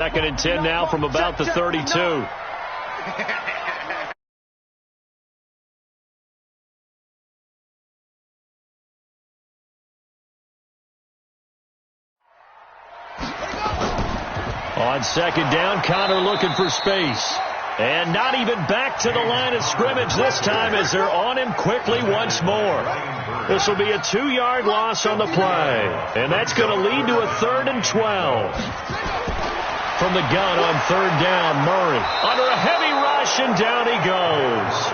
Second and 10 now from about the 32. On second down, Connor looking for space. And not even back to the line of scrimmage this time as they're on him quickly once more. This will be a 2-yard loss on the play. And that's going to lead to a 3rd and 12. From the gun on 3rd down, Murray. Under a heavy rush, and down he goes.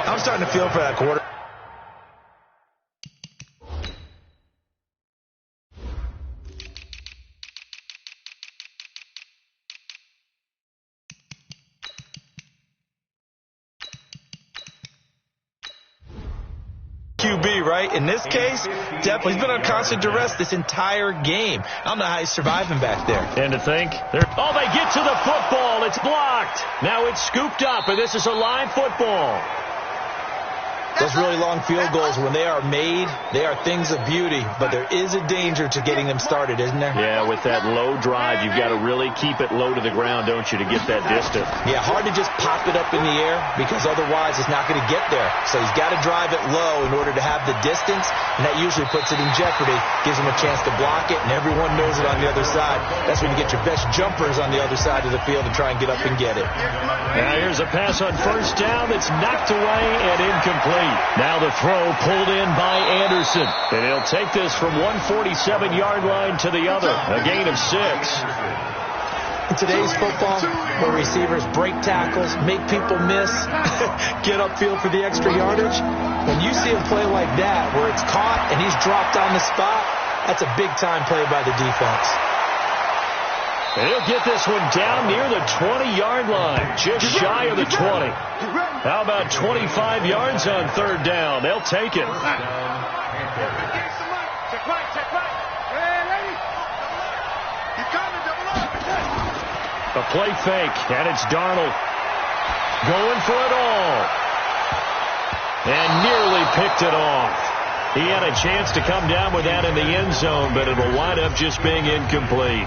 I'm starting to feel for that quarter. QB, right? In this case, definitely he's been on constant duress this entire game. I don't know how he's surviving back there. And to think, they get to the football. It's blocked. Now it's scooped up, and this is a live football. Those really long field goals, when they are made, they are things of beauty, but there is a danger to getting them started, isn't there? Yeah, with that low drive, you've got to really keep it low to the ground, don't you, to get that distance. Yeah, hard to just pop it up in the air because otherwise it's not going to get there. So he's got to drive it low in order to have the distance, and that usually puts it in jeopardy, gives him a chance to block it, and everyone knows it on the other side. That's when you get your best jumpers on the other side of the field and try and get up and get it. Now here's a pass on 1st down that's knocked away and incomplete. Now the throw pulled in by Anderson. And he'll take this from 147-yard line to the other. A gain of 6. In today's football, where receivers break tackles, make people miss, get upfield for the extra yardage, when you see him play like that, where it's caught and he's dropped on the spot, that's a big-time play by the defense. And he'll get this one down near the 20-yard line, just shy of the 20. How about 25 yards on 3rd down? They'll take it. A play fake, and it's Darnold going for it all. And nearly picked it off. He had a chance to come down with that in the end zone, but it will wind up just being incomplete.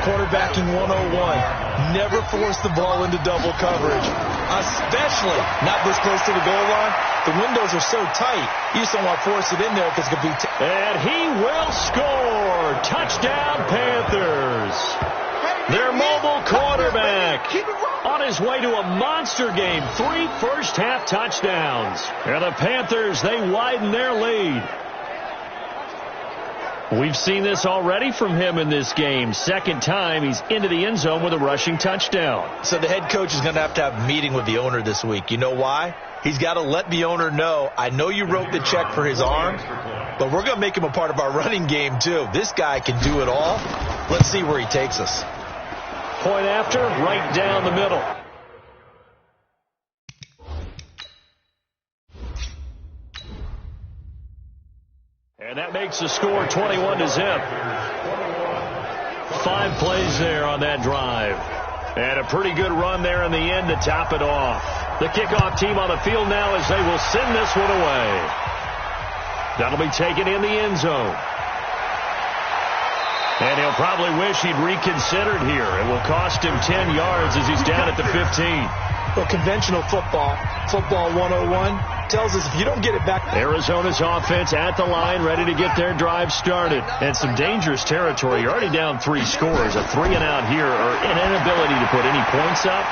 Quarterbacking 101. Never force the ball into double coverage, especially not this close to the goal line. The windows are so tight, you just don't want to force it in there because it could be... And he will score! Touchdown, Panthers! Their mobile quarterback on his way to a monster game. 3 first-half touchdowns. And the Panthers, they widen their lead. We've seen this already from him in this game. 2nd time he's into the end zone with a rushing touchdown. So the head coach is going to have a meeting with the owner this week. You know why? He's got to let the owner know, I know you wrote the check for his arm, but we're going to make him a part of our running game too. This guy can do it all. Let's see where he takes us. Point after, right down the middle. And that makes the score 21-0. 5 plays there on that drive. And a pretty good run there in the end to top it off. The kickoff team on the field now as they will send this one away. That'll be taken in the end zone. And he'll probably wish he'd reconsidered here. It will cost him 10 yards as he's down at the 15. Well, conventional football 101, tells us if you don't get it back. Arizona's offense at the line, ready to get their drive started. And some dangerous territory. You're already down 3 scores. A 3-and-out here, or an inability to put any points up.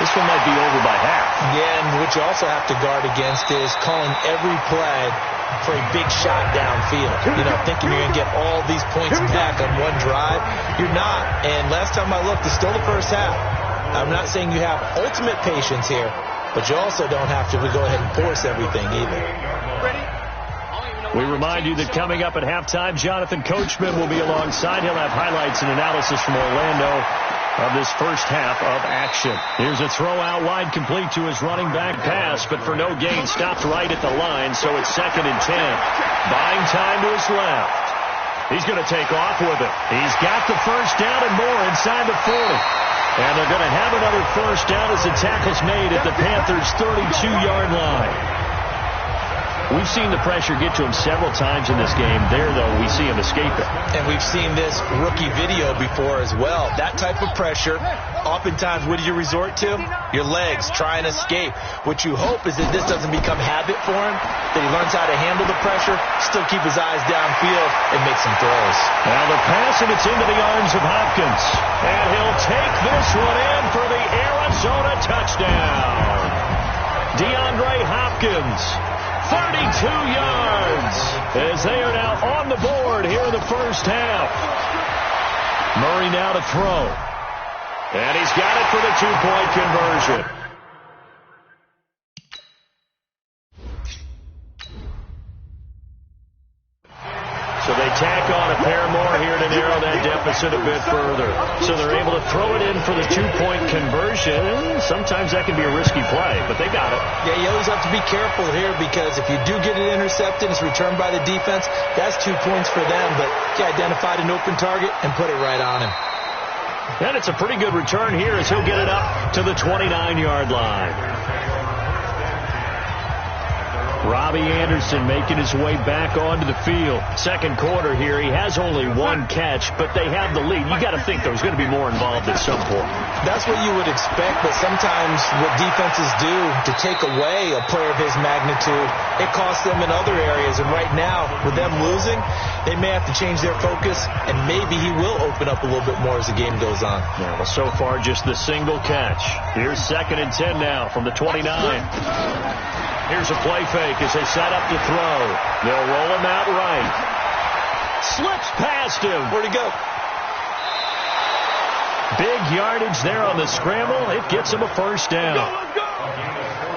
This one might be over by half. Yeah, and what you also have to guard against is calling every play for a big shot downfield. You know, thinking you're going to get all these points back on one drive. You're not. And last time I looked, it's still the first half. I'm not saying you have ultimate patience here, but you also don't have to go ahead and force everything either. We remind you that coming up at halftime, Jonathan Coachman will be alongside. He'll have highlights and analysis from Orlando of this first half of action. Here's a throw out wide, complete to his running back pass, but for no gain, stopped right at the line, so it's 2nd and 10. Buying time to his left. He's going to take off with it. He's got the first down and more inside the 40. And they're going to have another first down as the tackle's made at the Panthers' 32-yard line. We've seen the pressure get to him several times in this game. There, though, we see him escape it. And we've seen this rookie video before as well. That type of pressure, oftentimes, what do you resort to? Your legs, try and escape. What you hope is that this doesn't become habit for him, that he learns how to handle the pressure, still keep his eyes downfield, and make some throws. Now the pass, and it's into the arms of Hopkins. And he'll take this one in for the Arizona touchdown. DeAndre Hopkins, 32 yards, as they are now on the board here in the first half. Murray now to throw. And he's got it for the two-point conversion. So they tack on a pair more here to narrow that deficit a bit further. So they're able to throw it in for the two-point conversion. Sometimes that can be a risky play, but they got it. Yeah, you always have to be careful here because if you do get it intercepted, it's returned by the defense, that's 2 points for them. But he identified an open target and put it right on him. And it's a pretty good return here as he'll get it up to the 29-yard line. Robbie Anderson making his way back onto the field. Second quarter here, he has only one catch, but they have the lead. You got to think there's going to be more involved at some point. That's what you would expect, but sometimes what defenses do to take away a player of his magnitude, it costs them in other areas. And right now, with them losing, they may have to change their focus, and maybe he will open up a little bit more as the game goes on. Yeah, well, so far, just the single catch. Here's 2nd and 10 now from the 29. Here's a play fake as they set up to throw. They'll roll him out right. Slips past him. Where'd he go? Big yardage there on the scramble. It gets him a first down.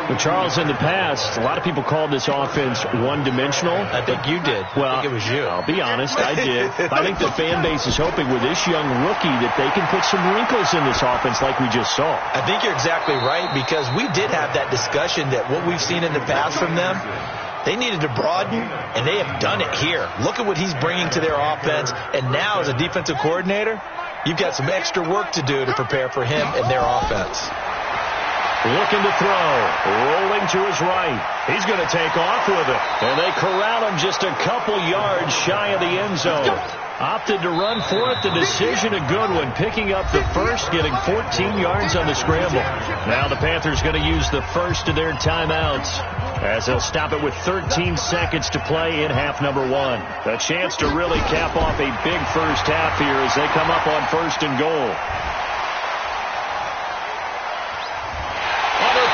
Well, Charles, in the past, a lot of people called this offense one-dimensional. I think you did. Well, I think it was you. I'll be honest, I did. I think the fan base is hoping with this young rookie that they can put some wrinkles in this offense like we just saw. I think you're exactly right because we did have that discussion that what we've seen in the past from them, they needed to broaden, and they have done it here. Look at what he's bringing to their offense, and now as a defensive coordinator, you've got some extra work to do to prepare for him and their offense. Looking to throw. Rolling to his right. He's going to take off with it. And they corral him just a couple yards shy of the end zone. Opted to run for it. The decision a good one. Picking up the first, getting 14 yards on the scramble. Now the Panthers going to use the first of their timeouts as they'll stop it with 13 seconds to play in half number 1. A chance to really cap off a big first half here as they come up on 1st and goal.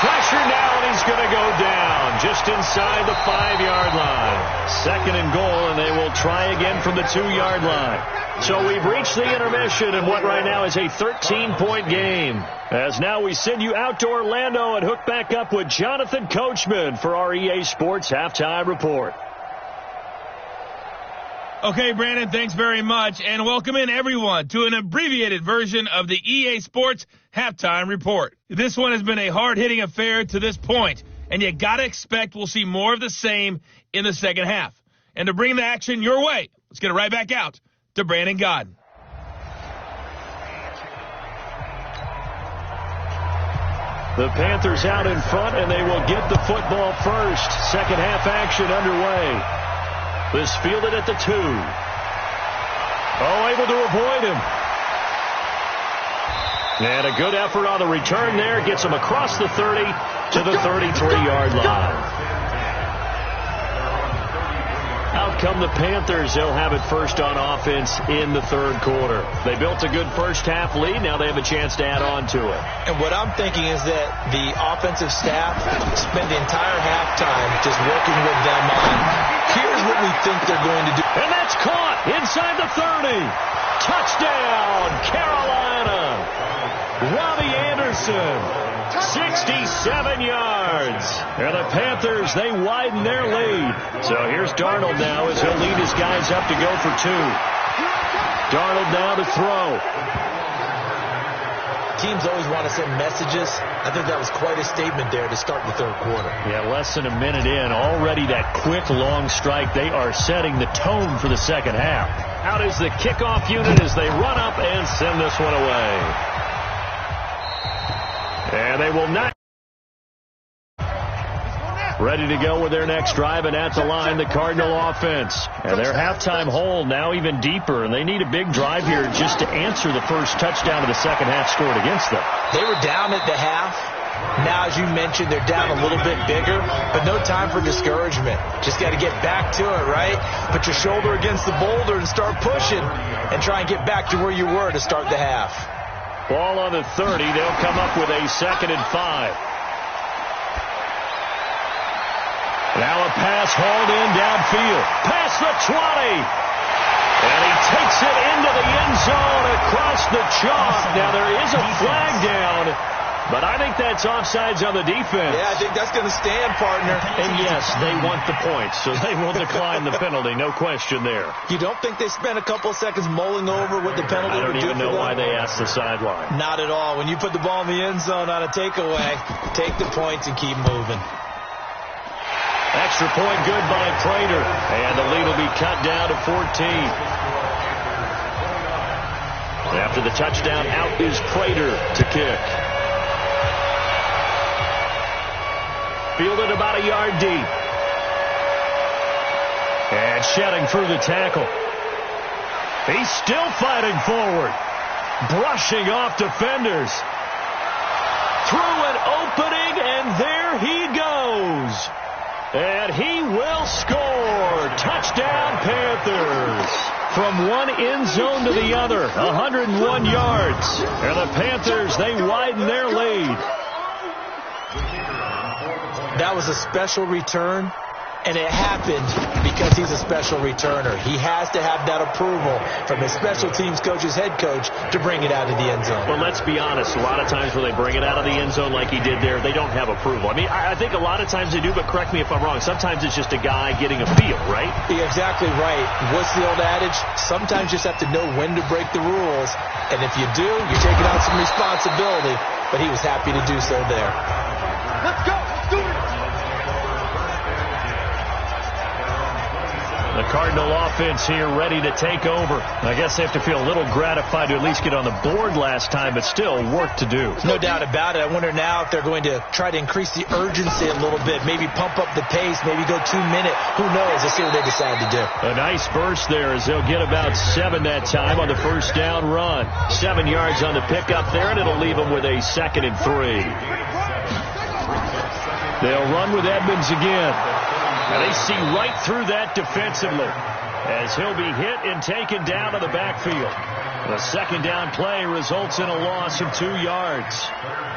Pressure now, and he's going to go down just inside the 5-yard line. 2nd and goal, and they will try again from the 2-yard line. So we've reached the intermission in what right now is a 13-point game. As now we send you out to Orlando and hook back up with Jonathan Coachman for our EA Sports Halftime Report. Okay, Brandon, thanks very much, and welcome in everyone to an abbreviated version of the EA Sports Halftime Report. This one has been a hard-hitting affair to this point, and you got to expect we'll see more of the same in the second half. And to bring the action your way, let's get it right back out to Brandon Godden. The Panthers out in front, and they will get the football first. Second half action underway. This fielded at the 2. Oh, able to avoid him. And a good effort on the return there. Gets him across the 30 to the 33-yard line. Out come the Panthers. They'll have it first on offense in the third quarter. They built a good first half lead. Now they have a chance to add on to it. And what I'm thinking is that the offensive staff spend the entire halftime just working with them on, here's what we think they're going to do. And that's caught inside the 30. Touchdown, Carolina. Robbie Anderson. 67 yards. And the Panthers, they widen their lead. So here's Darnold now as he'll lead his guys up to go for 2. Darnold now to throw. Teams always want to send messages. I think that was quite a statement there to start the third quarter. Yeah, less than a minute in. Already that quick, long strike. They are setting the tone for the second half. Out is the kickoff unit as they run up and send this one away. And they will not. ready to go with their next drive, and at the line, the Cardinal offense. And their halftime hole now even deeper, and they need a big drive here just to answer the first touchdown of the second half scored against them. They were down at the half. Now, as you mentioned, they're down a little bit bigger, but no time for discouragement. Just got to get back to it, right? Put your shoulder against the boulder and start pushing and try and get back to where you were to start the half. Ball on the 30. They'll come up with a 2nd and 5. Now a pass hauled in downfield. Past the 20. And he takes it into the end zone across the chalk. Now there is a flag down, but I think that's offsides on the defense. Yeah, I think that's going to stand, partner. And yes, they want the points, so they will decline the penalty. No question there. You don't think they spent a couple of seconds mulling over what the penalty would do for them? I don't even know why they asked the sideline. Not at all. When you put the ball in the end zone on a takeaway, take the points and keep moving. Extra point good by Prater. And the lead will be cut down to 14. After the touchdown, out is Prater to kick. Fielded about a yard deep. And shedding through the tackle. He's still fighting forward. Brushing off defenders. Through an opening, and there he goes. And he will score. Touchdown, Panthers. From one end zone to the other, 101 yards. And the Panthers, they widen their lead. That was a special return, and it happened because he's a special returner. He has to have that approval from his special teams coach's head coach to bring it out of the end zone. Well, let's be honest. A lot of times when they bring it out of the end zone like he did there, they don't have approval. I mean, I think a lot of times they do, but correct me if I'm wrong. Sometimes it's just a guy getting a feel, right? You're exactly right. What's the old adage? Sometimes you just have to know when to break the rules, and if you do, you're taking on some responsibility, but he was happy to do so there. Let's go. Let's do it. The Cardinal offense here ready to take over. I guess they have to feel a little gratified to at least get on the board last time, but still work to do. No doubt about it. I wonder now if they're going to try to increase the urgency a little bit, maybe pump up the pace, maybe go 2 minute. Who knows? Let's see what they decide to do. A nice burst there as they'll get about 7 that time on the first down run. 7 yards on the pickup there, and it'll leave them with a 2nd and 3. They'll run with Edmonds again. And they see right through that defensively as he'll be hit and taken down to the backfield. The second down play results in a loss of 2 yards.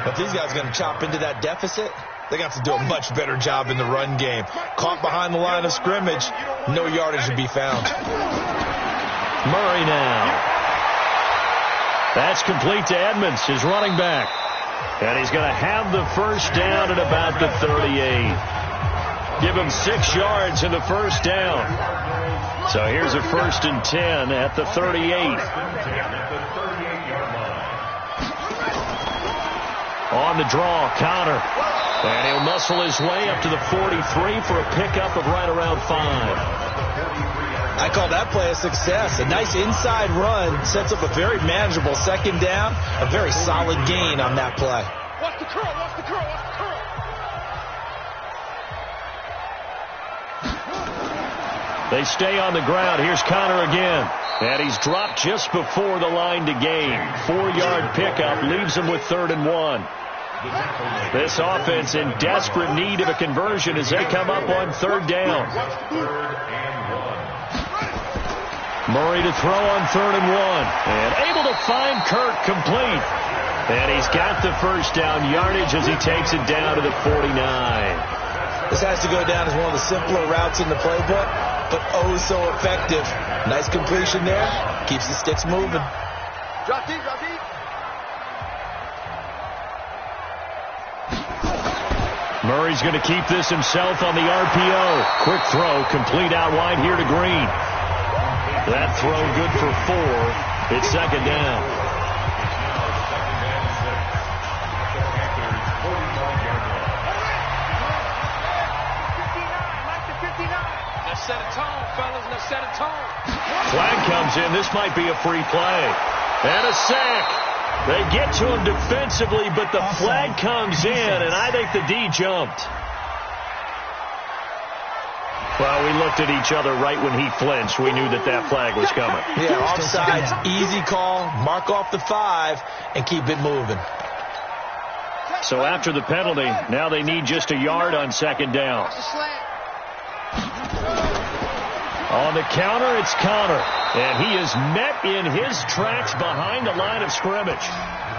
If these guys are going to chop into that deficit, they got to do a much better job in the run game. Caught behind the line of scrimmage, no yardage to be found. Murray now. That's complete to Edmonds, his running back. And he's going to have the first down at about the 38. Give him 6 yards in the first down. So here's a 1st and 10 at the 38. On the draw, Connor. And he'll muscle his way up to the 43 for a pickup of right around 5. I call that play a success. A nice inside run sets up a very manageable second down. A very solid gain on that play. Watch the curl, watch the curl, watch the curl. They stay on the ground. Here's Connor again. And he's dropped just before the line to gain. 4-yard pickup leaves him with 3rd and 1. This offense in desperate need of a conversion as they come up on 3rd down. Murray to throw on 3rd and 1. And able to find Kirk complete. And he's got the first down yardage as he takes it down to the 49. This has to go down as one of the simpler routes in the playbook, but oh so effective. Nice completion there. Keeps the sticks moving. Drop deep, drop deep. Murray's going to keep this himself on the RPO. Quick throw, complete out wide here to Green. That throw good for 4. It's 2nd down. Set a tone, fellas. Let's set a tone. Flag comes in. This might be a free play. And a sack. They get to him defensively, but the flag comes in, and I think the D jumped. Well, we looked at each other right when he flinched. We knew that that flag was coming. Yeah, offsides, easy call, mark off the 5, and keep it moving. So after the penalty, now they need just a yard on second down. On the counter, it's Connor. And he is met in his tracks behind the line of scrimmage.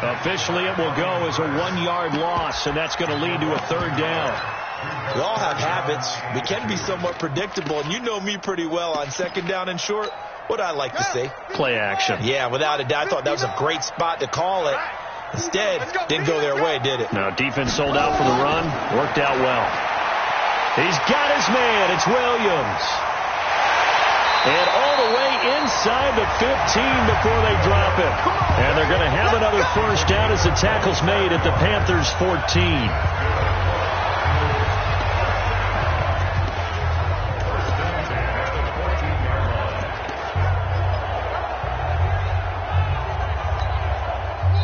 Officially, it will go as a 1-yard loss, and that's going to lead to a third down. We all have habits. We can be somewhat predictable, and you know me pretty well on second down and short. What I like to say? Play action. Yeah, without a doubt. I thought that was a great spot to call it. Instead, didn't go their way, did it? No, defense sold out for the run. Worked out well. He's got his man. It's Williams. And all the way inside the 15 before they drop it. And they're going to have another first down as the tackle's made at the Panthers' 14.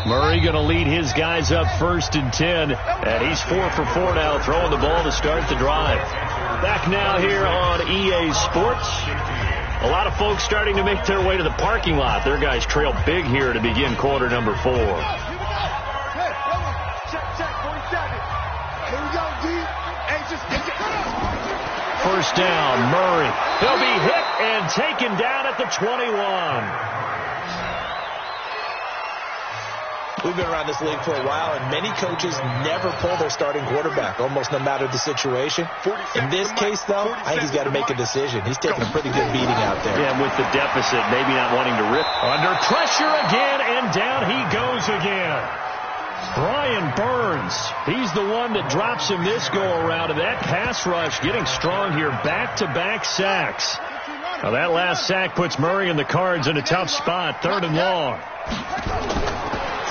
Murray going to lead his guys up 1st and 10. And he's 4 for 4 now, throwing the ball to start the drive. Back now here on EA Sports. A lot of folks starting to make their way to the parking lot. Their guys trail big here to begin quarter number 4. First down, Murray. He'll be hit and taken down at the 21. We've been around this league for a while, and many coaches never pull their starting quarterback, almost no matter the situation. In this case, though, I think he's got to make a decision. He's taking a pretty good beating out there. Yeah, with the deficit, maybe not wanting to rip. Under pressure again, and down he goes again. Brian Burns, he's the one that drops him this go-around, and that pass rush getting strong here, back-to-back sacks. Now that last sack puts Murray and the Cards in a tough spot, 3rd and long.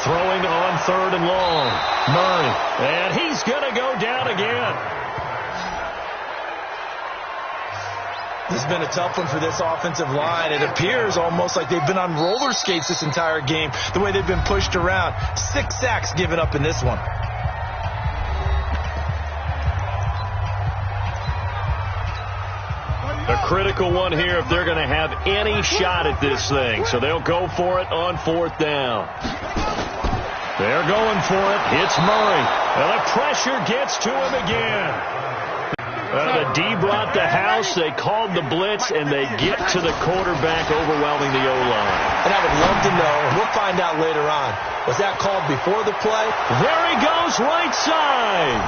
Throwing on 3rd and long. Murray. And he's going to go down again. This has been a tough one for this offensive line. It appears almost like they've been on roller skates this entire game, the way they've been pushed around. 6 sacks given up in this one. A critical one here if they're going to have any shot at this thing. So they'll go for it on 4th down. They're going for it. It's Murray. And the pressure gets to him again. The D brought the house. They called the blitz, and they get to the quarterback, overwhelming the O-line. And I would love to know, and we'll find out later on, was that called before the play? There he goes, right side.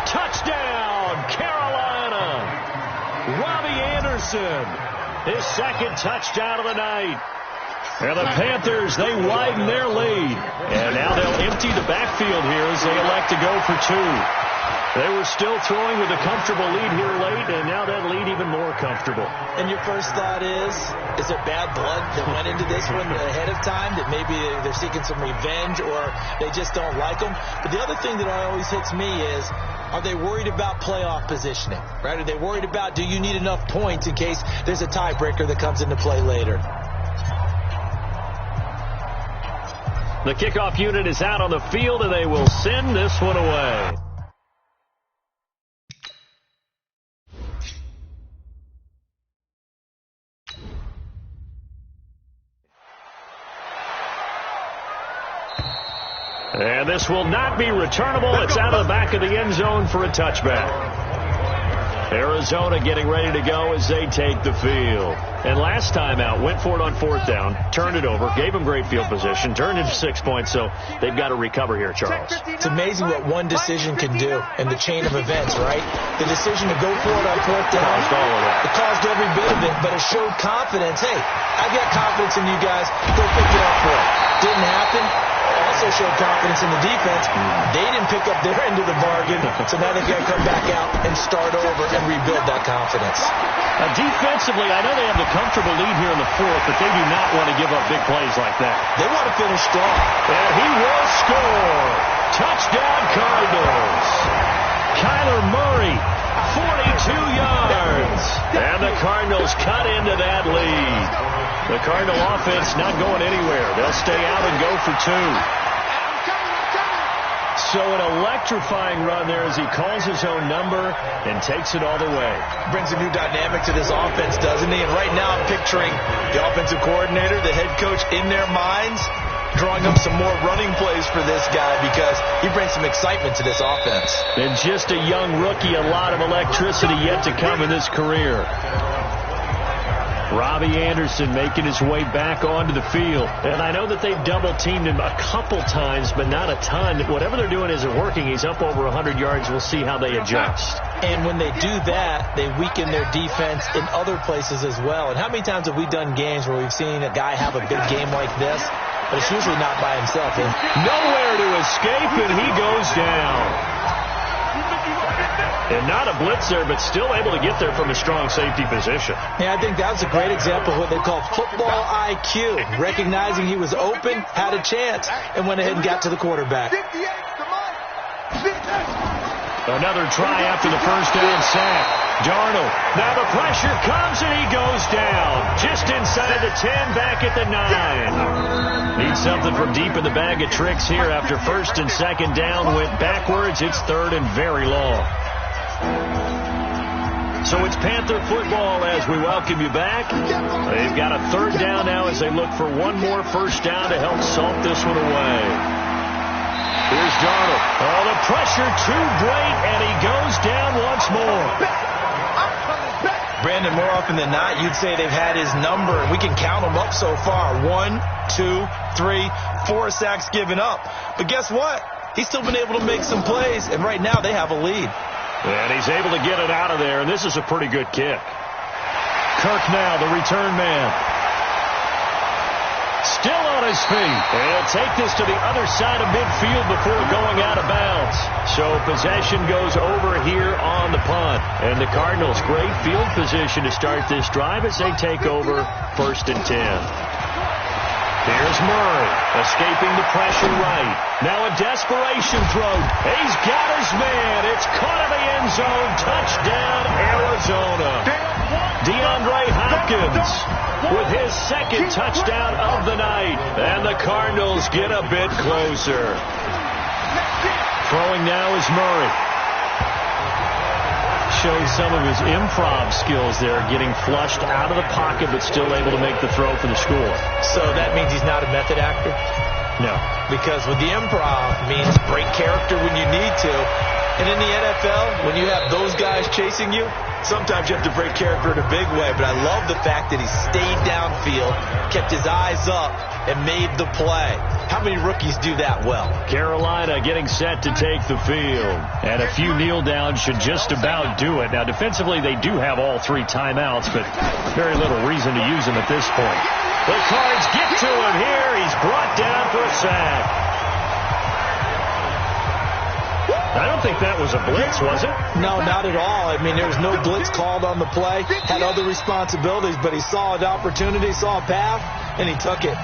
Touchdown, Carolina. Robbie Anderson, his 2nd touchdown of the night. And the Panthers, they widen their lead. And now they'll empty the backfield here as they elect to go for 2. They were still throwing with a comfortable lead here late, and now that lead even more comfortable. And your first thought is there bad blood that went into this one ahead of time, that maybe they're seeking some revenge or they just don't like them? But the other thing that always hits me is, are they worried about playoff positioning? Right? Are they worried about, do you need enough points in case there's a tiebreaker that comes into play later? The kickoff unit is out on the field, and they will send this one away. And this will not be returnable. It's out of the back of the end zone for a touchback. Arizona getting ready to go as they take the field. And last time out, went for it on 4th down, turned it over, gave them great field position, turned it to 6 points, so they've got to recover here, Charles. It's amazing what one decision can do in the chain of events, right? The decision to go for it on 4th down, it caused every bit of it, but it showed confidence. Hey, I got confidence in you guys. Go pick it up for it. Didn't happen. Also showed confidence in the defense. They didn't pick up their end of the bargain, so now they've got to come back out and start over and rebuild that confidence. Defensively, I know they have the comfortable lead here in the 4th, but they do not want to give up big plays like that. They want to finish strong. And he will score. Touchdown, Cardinals. Kyler Murray, 42 yards. And the Cardinals cut into that lead. The Cardinal offense not going anywhere. They'll stay out and go for 2. So an electrifying run there as he calls his own number and takes it all the way. Brings a new dynamic to this offense, doesn't he? And right now I'm picturing the offensive coordinator, the head coach in their minds, drawing up some more running plays for this guy because he brings some excitement to this offense. And just a young rookie, a lot of electricity yet to come in this career. Robbie Anderson making his way back onto the field. And I know that they've double-teamed him a couple times, but not a ton. Whatever they're doing isn't working. He's up over 100 yards. We'll see how they adjust. And when they do that, they weaken their defense in other places as well. And how many times have we done games where we've seen a guy have a big game like this, but it's usually not by himself. Nowhere to escape, and he goes down. And not a blitzer, but still able to get there from a strong safety position. Yeah, I think that was a great example of what they call football IQ. Recognizing he was open, had a chance, and went ahead and got to the quarterback. Another try after the first down sack. Darnold. Now the pressure comes, and he goes down. Just inside the 10, back at the 9. Needs something from deep in the bag of tricks here after first and second down. Went backwards. It's third and very long. So it's Panther football as we welcome you back. They've got a third down now as they look for one more first down to help salt this one away. Here's Darnold. Oh, the pressure too great, and he goes down once more. Brandon, more often than not, you'd say they've had his number, and we can count them up so far. 1, 2, 3, 4 sacks given up. But guess what? He's still been able to make some plays, and right now they have a lead. And he's able to get it out of there, and this is a pretty good kick. Kirk now, the return man. Still on his feet. And he'll take this to the other side of midfield before going out of bounds. So possession goes over here on the punt. And the Cardinals, great field position to start this drive as they take over first and 10. Here's Murray, escaping the pressure right. Now a desperation throw. He's got his man. It's caught in the end zone. Touchdown, Arizona. DeAndre Hopkins with his second touchdown of the night. And the Cardinals get a bit closer. Throwing now is Murray. Shows some of his improv skills there, getting flushed out of the pocket but still able to make the throw for the score. So that means he's not a method actor? No. Because with the improv means break character when you need to. And in the NFL, when you have those guys chasing you, sometimes you have to break character in a big way. But I love the fact that he stayed downfield, kept his eyes up, and made the play. How many rookies do that well? Carolina getting set to take the field. And a few kneel downs should just about do it. Now, defensively, they do have all 3 timeouts, but very little reason to use them at this point. The Cards get to him here. He's brought down for a sack. I don't think that was a blitz, was it? No, not at all. I mean, there was no blitz called on the play. Had other responsibilities, but he saw an opportunity, saw a path, and he took it.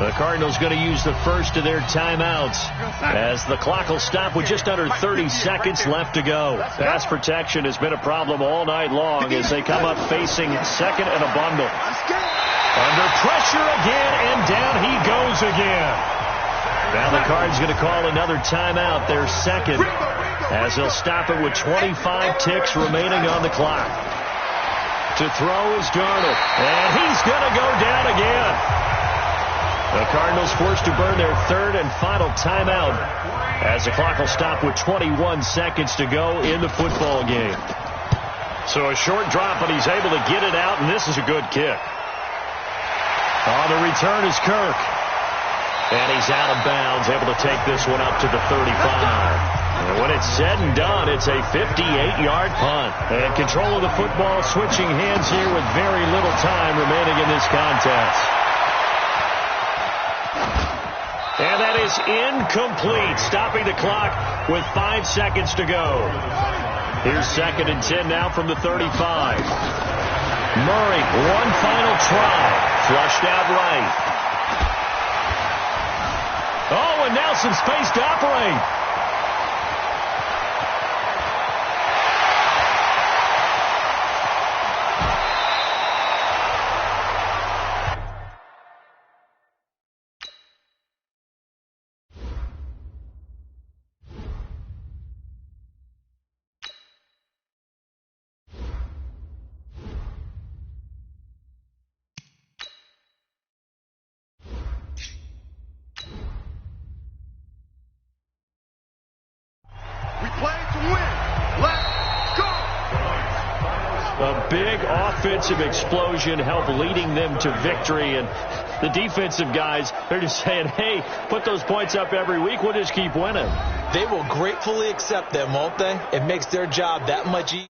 The Cardinals going to use the first of their timeouts as the clock will stop with just under 30 seconds left to go. Pass protection has been a problem all night long as they come up facing second and a bundle. Under pressure again, and down he goes again. Now the Cards going to call another timeout, their second, as they'll stop it with 25 ticks remaining on the clock. To throw is Darnold, and he's going to go down again. The Cardinals forced to burn their third and final timeout as the clock will stop with 21 seconds to go in the football game. So a short drop, but he's able to get it out, and this is a good kick. On the return is Kirk. And he's out of bounds, able to take this one up to the 35. And when it's said and done, it's a 58-yard punt. And control of the football switching hands here with very little time remaining in this contest. And that is incomplete, stopping the clock with 5 seconds to go. Here's second and 10 now from the 35. Murray, one final try. Flushed out right. Oh, and now some space to operate. big offensive explosion help leading them to victory. And the defensive guys, they're just saying, hey, put those points up every week. We'll just keep winning. They will gratefully accept them, won't they? It makes their job that much easier.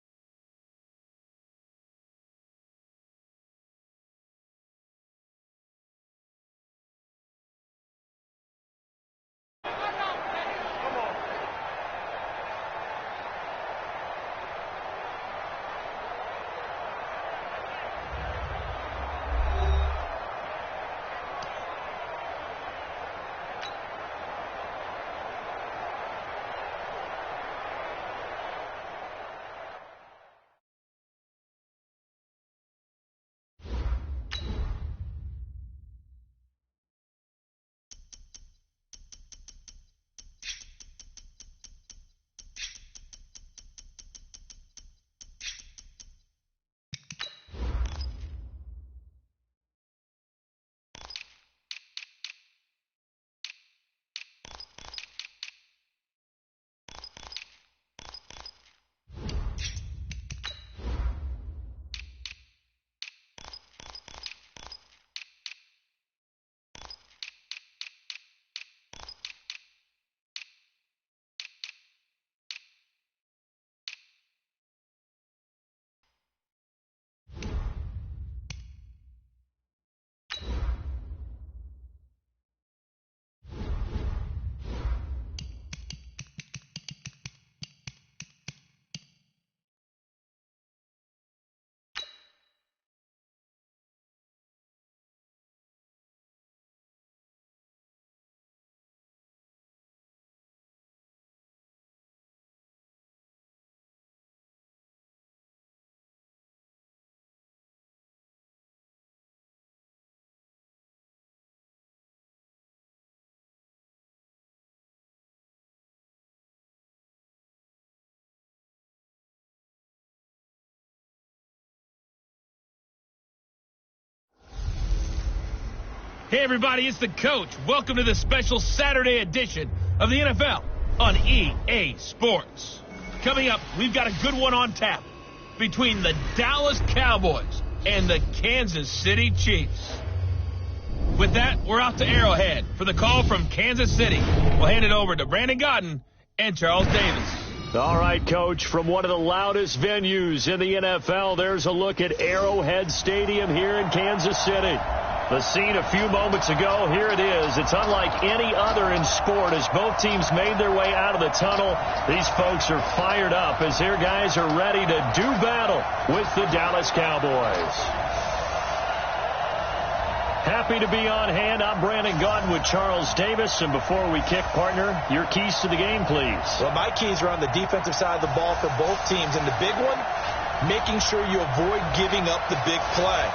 Hey, everybody, it's the coach. Welcome to the special Saturday edition of the NFL on EA Sports. Coming up, we've got a good one on tap between the Dallas Cowboys and the Kansas City Chiefs. With that, we're out to Arrowhead for the call from Kansas City. We'll hand it over to Brandon Godden and Charles Davis. All right, Coach, from one of the loudest venues in the NFL, there's a look at Arrowhead Stadium here in Kansas City. The scene a few moments ago, here it is. It's unlike any other in sport as both teams made their way out of the tunnel. These folks are fired up as their guys are ready to do battle with the Dallas Cowboys. Happy to be on hand. I'm Brandon Godden with Charles Davis. And before we kick, partner, your keys to the game, please. Well, my keys are on the defensive side of the ball for both teams. And the big one, making sure you avoid giving up the big play.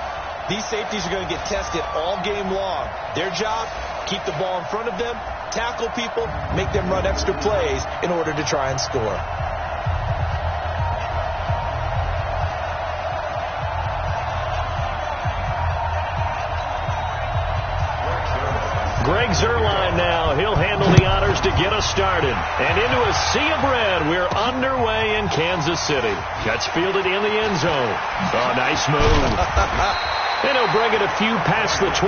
These safeties are going to get tested all game long. Their job, keep the ball in front of them, tackle people, make them run extra plays in order to try and score. Greg Zuerlein now. He'll handle the honors to get us started. And into a sea of red, we're underway in Kansas City. That's fielded in the end zone. Oh, nice move. And he'll bring it a few past the 20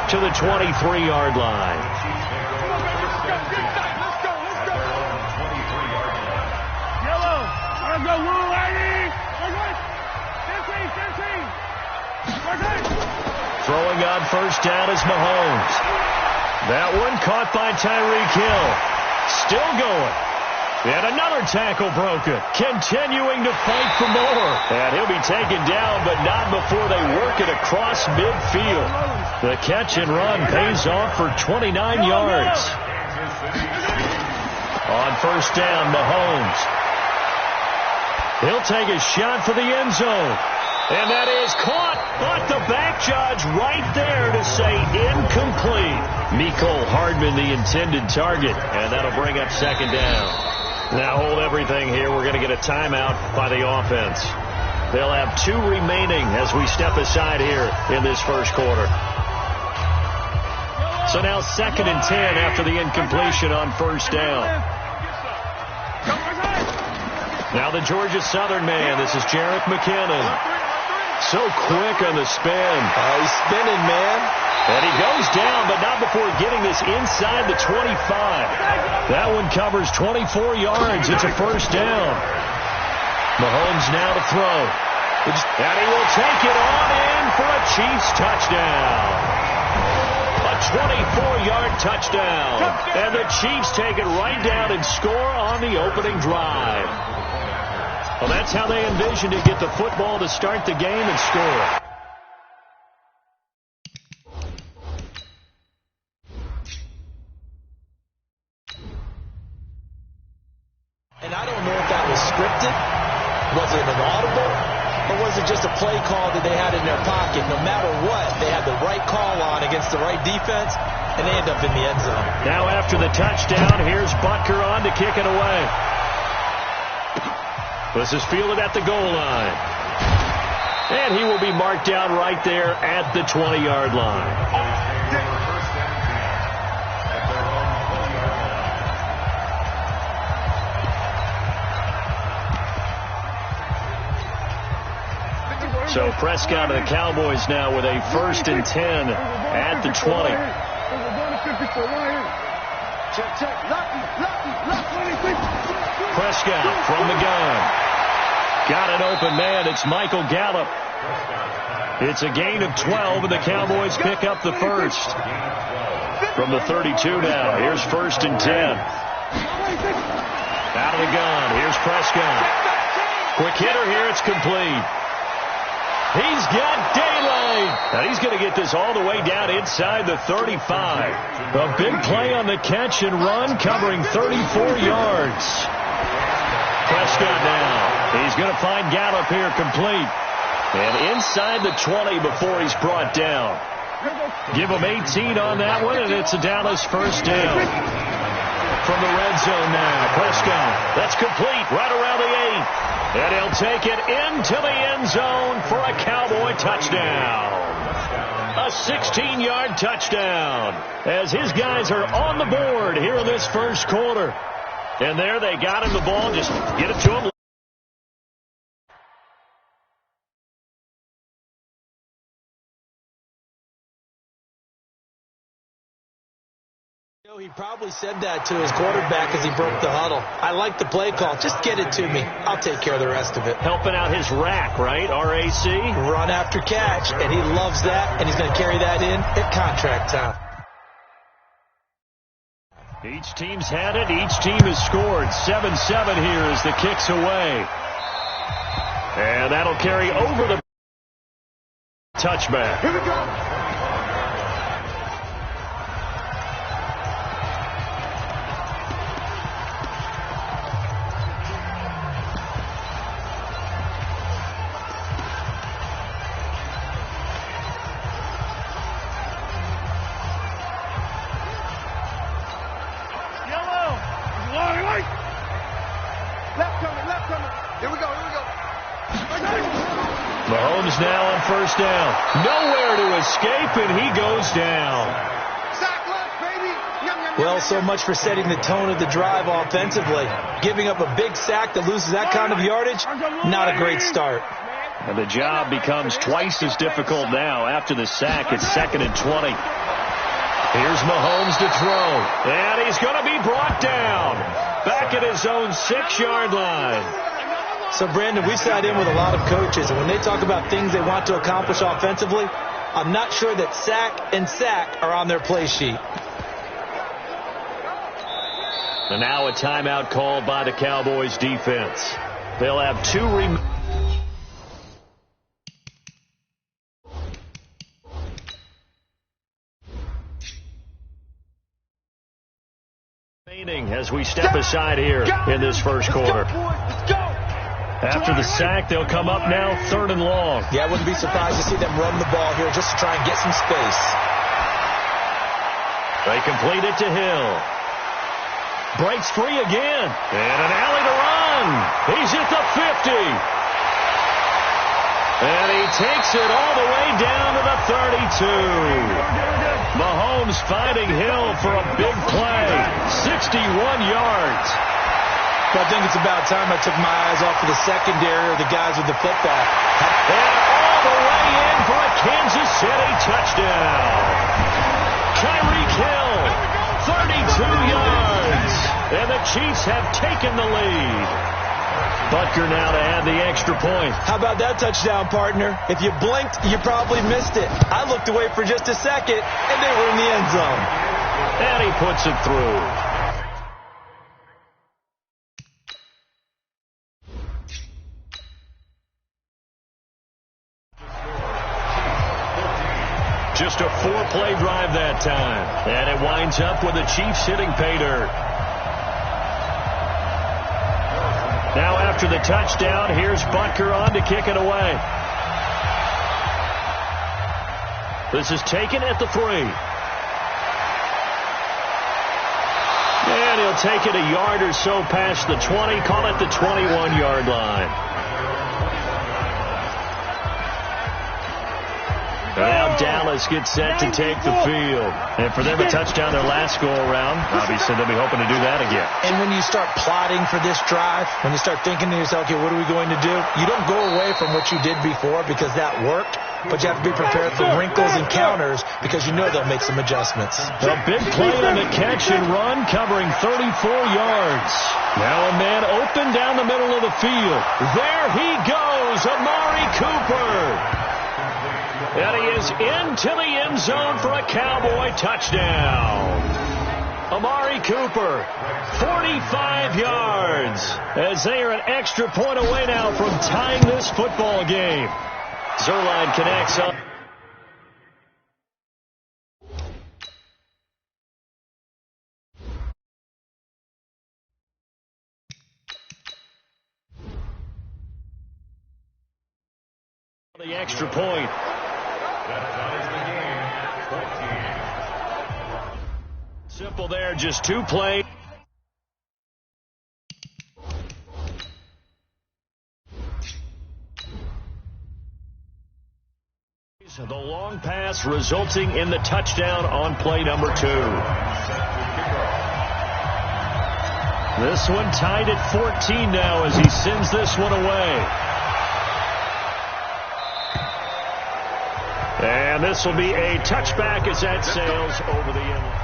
to the 23-yard line. Yellow. Let's go, Lou, lady. Throwing on first down is Mahomes. That one caught by Tyreek Hill. Still going. And another tackle broken. Continuing to fight for more. And he'll be taken down, but not before they work it across midfield. The catch and run pays off for 29 yards. On first down, Mahomes. He'll take a shot for the end zone. And that is caught, but the back judge right there to say incomplete. Mecole Hardman, the intended target, and that'll bring up second down. Now hold everything here. We're going to get a timeout by the offense. They'll have 2 remaining as we step aside here in this first quarter. So now 2nd and 10 after the incompletion on first down. Now the Georgia Southern man. This is Jerick McKinnon. So quick on the spin. He's spinning, man. And he goes down, but not before getting this inside the 25. That one covers 24 yards. It's a first down. Mahomes now to throw. And he will take it on in for a Chiefs touchdown. A 24-yard touchdown. And the Chiefs take it right down and score on the opening drive. Well, that's how they envisioned to get the football to start the game and score. And I don't know if that was scripted. Was it an audible? Or was it just a play call that they had in their pocket? No matter what, they had the right call on against the right defense, and they end up in the end zone. Now after the touchdown, here's Butker on to kick it away. This is fielded at the goal line. And he will be marked down right there at the 20-yard line. So Prescott and the Cowboys now with a 1st and 10 at the 20. Prescott from the gun. Got an open man. It's Michael Gallup. It's a gain of 12, and the Cowboys pick up the first. From the 32 now. Here's 1st and 10. Out of the gun. Here's Prescott. Quick hitter here. It's complete. He's got daylight. And he's going to get this all the way down inside the 35. A big play on the catch and run, covering 34 yards. Prescott now. He's going to find Gallup here complete. And inside the 20 before he's brought down. Give him 18 on that one, and it's a Dallas first down. From the red zone now. Prescott. That's complete right around the 8. And he'll take it into the end zone for a Cowboy touchdown. A 16-yard touchdown as his guys are on the board here in this first quarter. And there they got him the ball. Just get it to him. He probably said that to his quarterback as he broke the huddle. I like the play call. Just get it to me. I'll take care of the rest of it. Helping out his rack, right? RAC? Run after catch, and he loves that, and he's going to carry that in at contract time. Each team's had it. Each team has scored. 7-7 here as the kick's away. And that'll carry over the touchback. Here we go. Mahomes now on first down. Nowhere to escape, and he goes down. Well, so much for setting the tone of the drive offensively. Giving up a big sack that loses that kind of yardage, not a great start. And the job becomes twice as difficult now after the sack. It's 2nd and 20. Here's Mahomes to throw. And he's going to be brought down. Back at his own 6-yard line. So, Brandon, we sat in with a lot of coaches, and when they talk about things they want to accomplish offensively, I'm not sure that sack and sack are on their play sheet. And now a timeout called by the Cowboys defense. They'll have 2 remaining as we step aside here in this first quarter. After the sack, they'll come up now 3rd and long. Yeah, I wouldn't be surprised to see them run the ball here just to try and get some space. They complete it to Hill. Breaks free again. And an alley to run. He's at the 50. And he takes it all the way down to the 32. Mahomes finding Hill for a big play. 61 yards. I think it's about time I took my eyes off of the secondary or the guys with the football. And all the Kansas City touchdown. Tyreek Hill, 32 yards. And the Chiefs have taken the lead. Butker now to add the extra point. How about that touchdown, partner? If you blinked, you probably missed it. I looked away for just a second, and they were in the end zone. And he puts it through. Just a 4-play drive that time. And it winds up with the Chiefs hitting pay dirt. Now after the touchdown, here's Butker on to kick it away. This is taken at the 3. And he'll take it a yard or so past the 20, call it the 21-yard line. Now Dallas gets set to take the field. And for them, a touchdown their last go-around. Obviously, they'll be hoping to do that again. And when you start plotting for this drive, when you start thinking to yourself, okay, what are we going to do? You don't go away from what you did before because that worked, but you have to be prepared for wrinkles and counters because you know they'll make some adjustments. A big play on the catch and run, covering 34 yards. Now a man open down the middle of the field. There he goes, Amari Cooper. And he is into the end zone for a Cowboy touchdown. Amari Cooper, 45 yards, as they are an extra point away now from tying this football game. Zerline connects up. The extra point. Simple there, just 2 plays. The long pass resulting in the touchdown on play number 2. This one tied at 14 now as he sends this one away. And this will be a touchback as that sails over the inlet.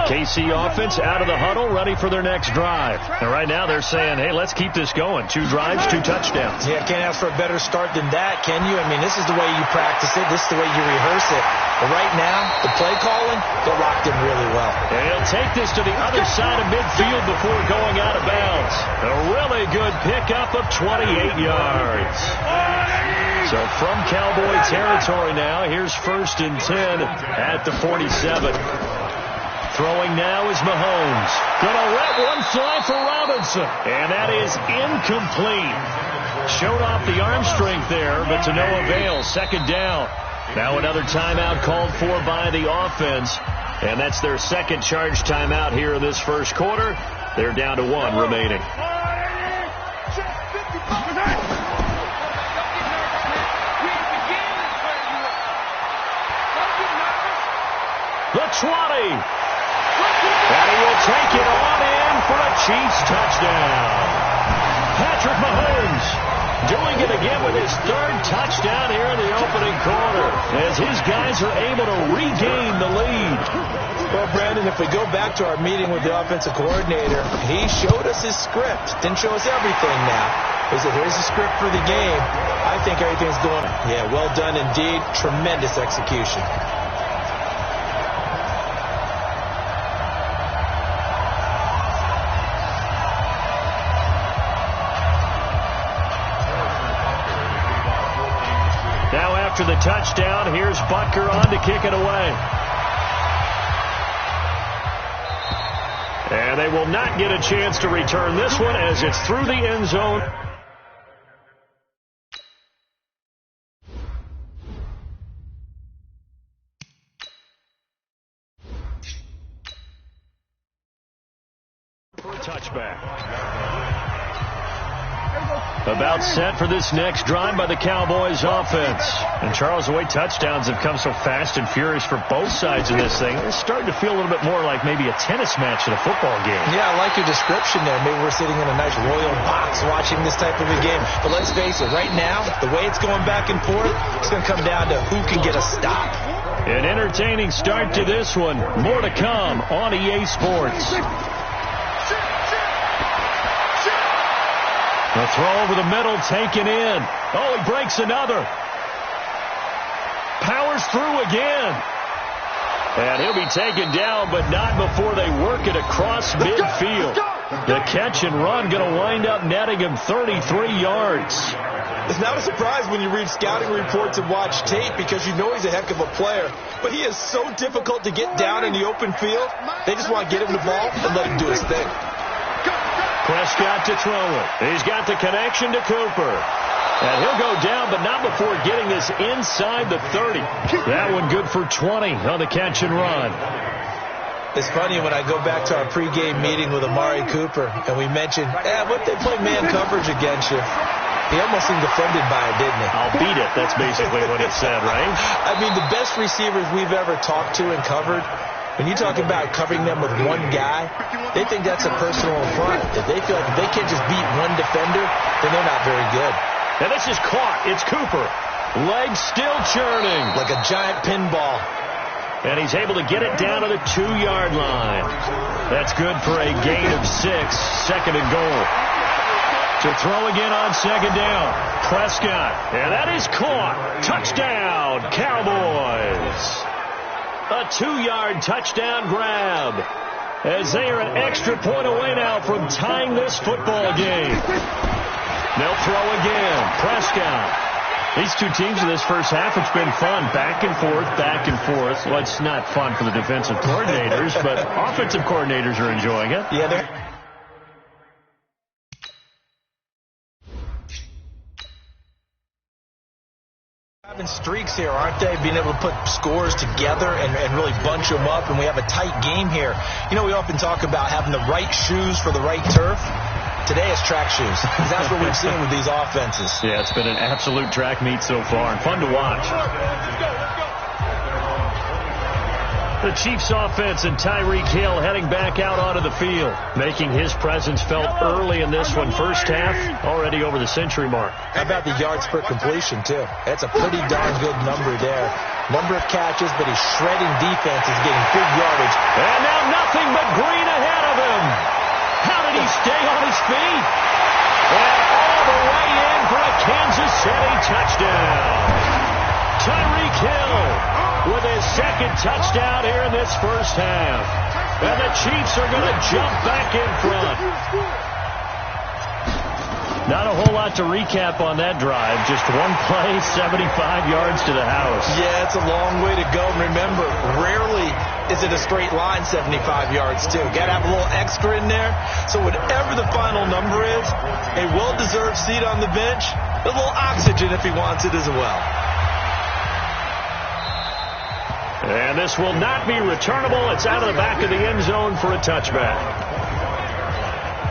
The KC offense out of the huddle, ready for their next drive. And right now they're saying, hey, let's keep this going. 2 drives, 2 touchdowns. Yeah, can't ask for a better start than that, can you? I mean, this is the way you practice it. This is the way you rehearse it. But right now, the play calling, they're locked in really well. And he'll take this to the other side of midfield before going out of bounds. A really good pickup of 28 yards. So from Cowboy territory now, here's 1st and 10 at the 47. Throwing now is Mahomes. Gonna let one fly for Robinson. And that is incomplete. Showed off the arm strength there, but to no avail. 2nd down. Now another timeout called for by the offense. And that's their 2nd charge timeout here in this 1st quarter. They're down to 1 remaining. The 20. And he will take it on in for a Chiefs touchdown. Patrick Mahomes doing it again with his 3rd touchdown here in the opening quarter as his guys are able to regain the lead. Well, Brandon, if we go back to our meeting with the offensive coordinator, he showed us his script. Didn't show us everything now. He said, here's the script for the game. I think everything's going. Yeah, well done indeed. Tremendous execution. After the touchdown, here's Butker on to kick it away. And they will not get a chance to return this one as it's through the end zone. For a touchback. About set for this next drive by the Cowboys offense. And Charles, the way touchdowns have come so fast and furious for both sides in this thing, it's starting to feel a little bit more like maybe a tennis match in a football game. Yeah, I like your description there. Maybe we're sitting in a nice royal box watching this type of a game. But let's face it, right now, the way it's going back and forth, it's going to come down to who can get a stop. An entertaining start to this one. More to come on EA Sports. The throw over the middle, taken in. Oh, he breaks another. Powers through again. And he'll be taken down, but not before they work it across midfield. The catch and run going to wind up netting him 33 yards. It's not a surprise when you read scouting reports and watch tape because you know he's a heck of a player. But he is so difficult to get down in the open field. They just want to get him the ball and let him do his thing. Prescott to throw it. He's got the connection to Cooper. And he'll go down, but not before getting this inside the 30. That one good for 20 on the catch and run. It's funny when I go back to our pregame meeting with Amari Cooper, and we mentioned, what if they play man coverage against you? He almost seemed offended by it, didn't he? I'll beat it. That's basically what he said, right? I mean, the best receivers we've ever talked to and covered, when you talk about covering them with one guy, they think that's a personal affront. If they feel like if they can't just beat one defender, then they're not very good. And this is caught. It's Cooper. Legs still churning. Like a giant pinball. And he's able to get it down to the 2-yard line. That's good for a gain of 6. Second and goal. To throw again on second down. Prescott. And that is caught. Touchdown, Cowboys. A 2-yard touchdown grab. As they are an extra point away now from tying this football game. They'll throw again. Prescott. These two teams in this first half, it's been fun. Back and forth, back and forth. Well, it's not fun for the defensive coordinators, but offensive coordinators are enjoying it. Yeah, they're... having streaks here, aren't they? Being able to put scores together and really bunch them up, and we have a tight game here. You know, we often talk about having the right shoes for the right turf. Today it's track shoes. That's what we've seen with these offenses. Yeah, it's been an absolute track meet so far and fun to watch. The Chiefs offense and Tyreek Hill heading back out onto the field, making his presence felt early in this one. First half, already over the century mark. How about the yards per completion, too? That's a pretty darn good number there. Number of catches, but he's shredding defenses, getting big yardage. And now nothing but green ahead of him. How did he stay on his feet? And all the way in for a Kansas City touchdown. Tyreek Hill with his second touchdown here in this first half. And the Chiefs are going to jump back in front. Not a whole lot to recap on that drive. Just one play, 75 yards to the house. Yeah, it's a long way to go. Remember, rarely is it a straight line 75 yards, too. Got to have a little extra in there. So whatever the final number is, a well-deserved seat on the bench, a little oxygen if he wants it as well. And this will not be returnable. It's out of the back of the end zone for a touchback.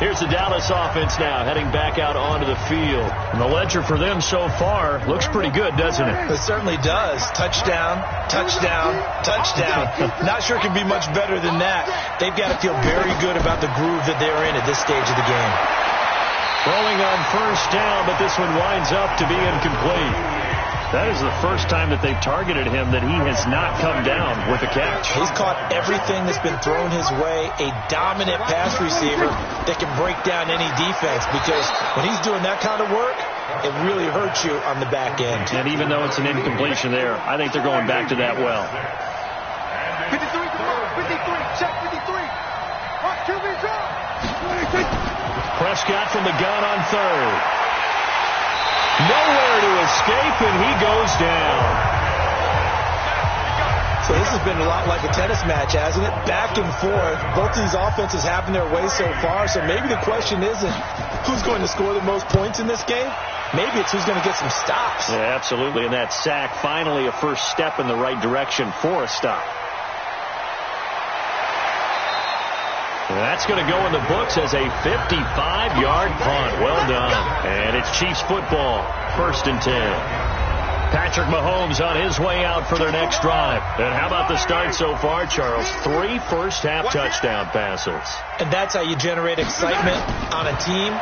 Here's the Dallas offense now, heading back out onto the field. And the ledger for them so far looks pretty good, doesn't it? It certainly does. Touchdown, touchdown, touchdown. Not sure it can be much better than that. They've got to feel very good about the groove that they're in at this stage of the game. Throwing on first down, but this one winds up to be incomplete. That is the first time that they've targeted him that he has not come down with a catch. He's caught everything that's been thrown his way. A dominant pass receiver that can break down any defense, because when he's doing that kind of work, it really hurts you on the back end. And even though it's an incompletion there, I think they're going back to that well. 53, check 53. QB drop. Prescott from the gun on third. Nowhere to escape, and he goes down. So this has been a lot like a tennis match, hasn't it? Back and forth. Both these offenses having their way so far. So maybe the question isn't who's going to score the most points in this game. Maybe it's who's going to get some stops. Yeah, absolutely. And that sack, finally a first step in the right direction for a stop. That's going to go in the books as a 55-yard punt. Well done. And it's Chiefs football, 1st and 10. Patrick Mahomes on his way out for their next drive. And how about the start so far, Charles? 3 first-half touchdown passes. And that's how you generate excitement on a team,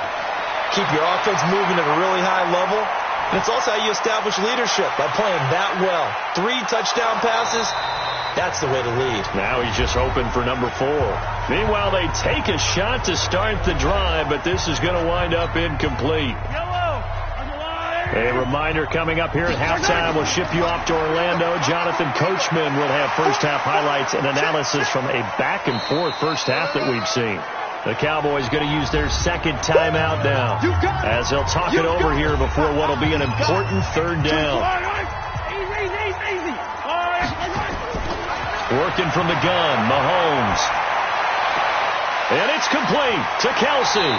keep your offense moving at a really high level. And it's also how you establish leadership by playing that well. 3 touchdown passes, that's the way to lead. Now he's just hoping for number 4. Meanwhile, they take a shot to start the drive, but this is going to wind up incomplete. A reminder coming up here at halftime, we'll ship you off to Orlando. Jonathan Coachman will have first-half highlights and analysis from a back-and-forth first half that we've seen. The Cowboys going to use their second timeout now as they'll talk it over here before what will be an important 3rd down. Working from the gun, Mahomes. And it's complete to Kelsey.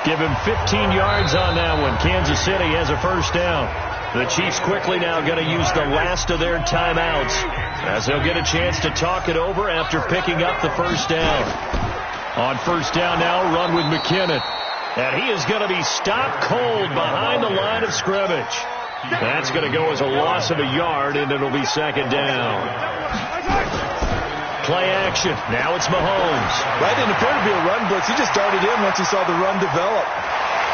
Give him 15 yards on that one. Kansas City has a first down. The Chiefs quickly now going to use the last of their timeouts as they'll get a chance to talk it over after picking up the first down. On first down now, run with McKinnon. And he is going to be stopped cold behind the line of scrimmage. That's going to go as a loss of a yard, and it'll be 2nd down. Play action. Now it's Mahomes. Right, didn't appear to be a run blitz. He just darted in once he saw the run develop.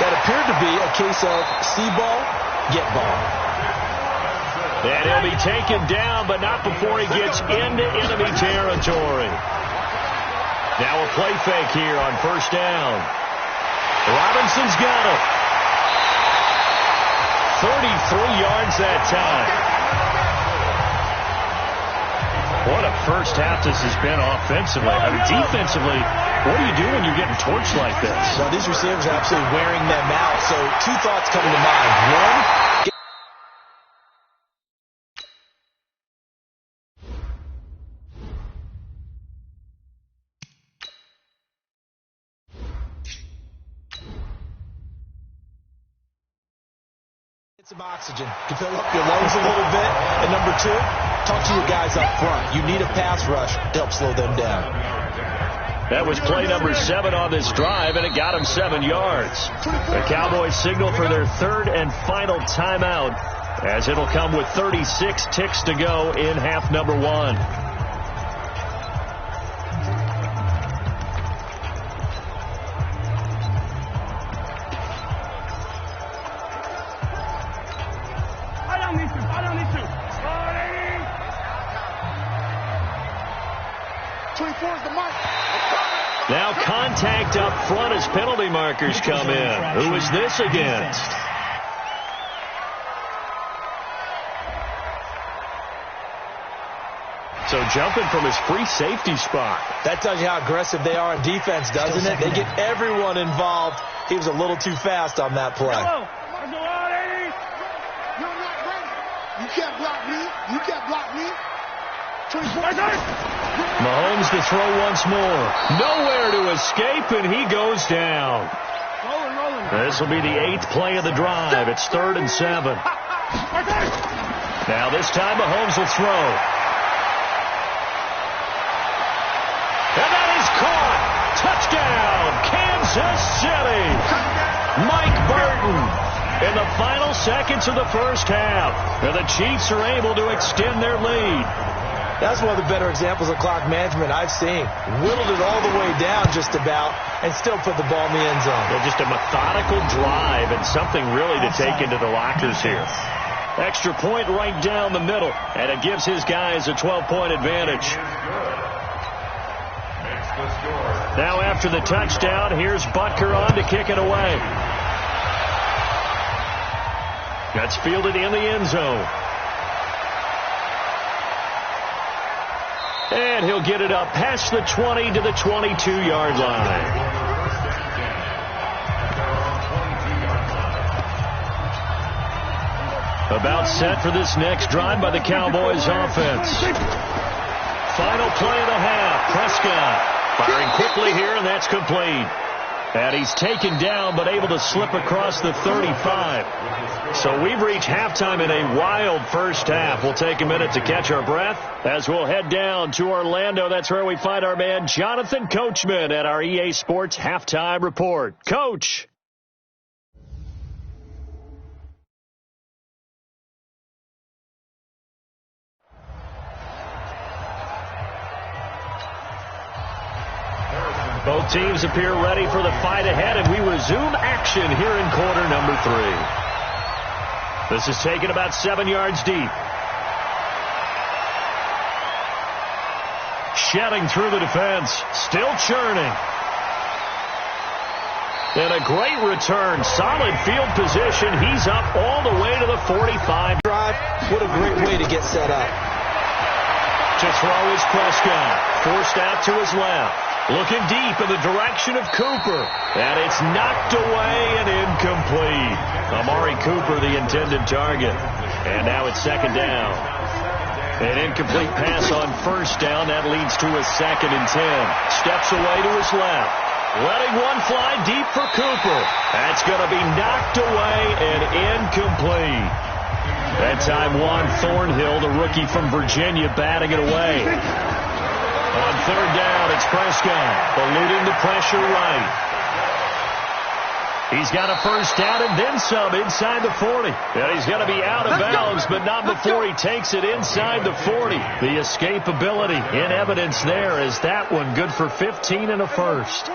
That appeared to be a case of see ball, get ball. And he'll be taken down, but not before he gets into enemy territory. Now a play fake here on first down. Robinson's got it. 33 yards that time. What a first half this has been offensively. I mean, defensively, what do you do when you're getting torched like this? Well, these receivers are absolutely wearing them out. So 2 thoughts come to mind. One, some oxygen to fill up your lungs a little bit. And number 2, talk to your guys up front. You need a pass rush to help slow them down. That was play number 7 on this drive, and it got him 7 yards. The Cowboys signal for their 3rd and final timeout as it'll come with 36 ticks to go in half number 1. Now contact up front as penalty markers come in. Who is this against? So jumping from his free safety spot. That tells you how aggressive they are on defense, doesn't it? They get everyone involved. He was a little too fast on that play. You can't block me. You can't block me. Mahomes to throw once more. Nowhere to escape, and he goes down. This will be the 8th play of the drive. It's 3rd and 7. Now this time Mahomes will throw. And that is caught. Touchdown, Kansas City. Mike Burton in the final seconds of the first half. And the Chiefs are able to extend their lead. That's one of the better examples of clock management I've seen. Whittled it all the way down just about and still put the ball in the end zone. Yeah, just a methodical drive and something really to take into the lockers here. Extra point right down the middle, and it gives his guys a 12-point advantage. Now after the touchdown, here's Butker on to kick it away. That's fielded in the end zone. And he'll get it up past the 20 to the 22-yard line. About set for this next drive by the Cowboys offense. Final play of the half. Prescott firing quickly here, and that's complete. And he's taken down but able to slip across the 35. So we've reached halftime in a wild first half. We'll take a minute to catch our breath as we'll head down to Orlando. That's where we find our man Jonathan Coachman at our EA Sports Halftime Report. Coach. Both teams appear ready for the fight ahead, and we resume action here in quarter number 3. This is taken about 7 yards deep. Shedding through the defense, still churning. And a great return, solid field position. He's up all the way to the 45. Drive, what a great way to get set up. To throw is Prescott, forced out to his left. Looking deep in the direction of Cooper. And it's knocked away and incomplete. Amari Cooper, the intended target. And now it's second down. An incomplete pass on first down. That leads to a 2nd and 10. Steps away to his left. Letting one fly deep for Cooper. That's going to be knocked away and incomplete. That time Juan Thornhill, the rookie from Virginia, batting it away. On third down, it's Prescott, eluding the pressure right. He's got a first down and then some inside the 40. And he's going to be out of bounds, but not before he takes it inside the 40. The escapability in evidence there is that one good for 15 and a first.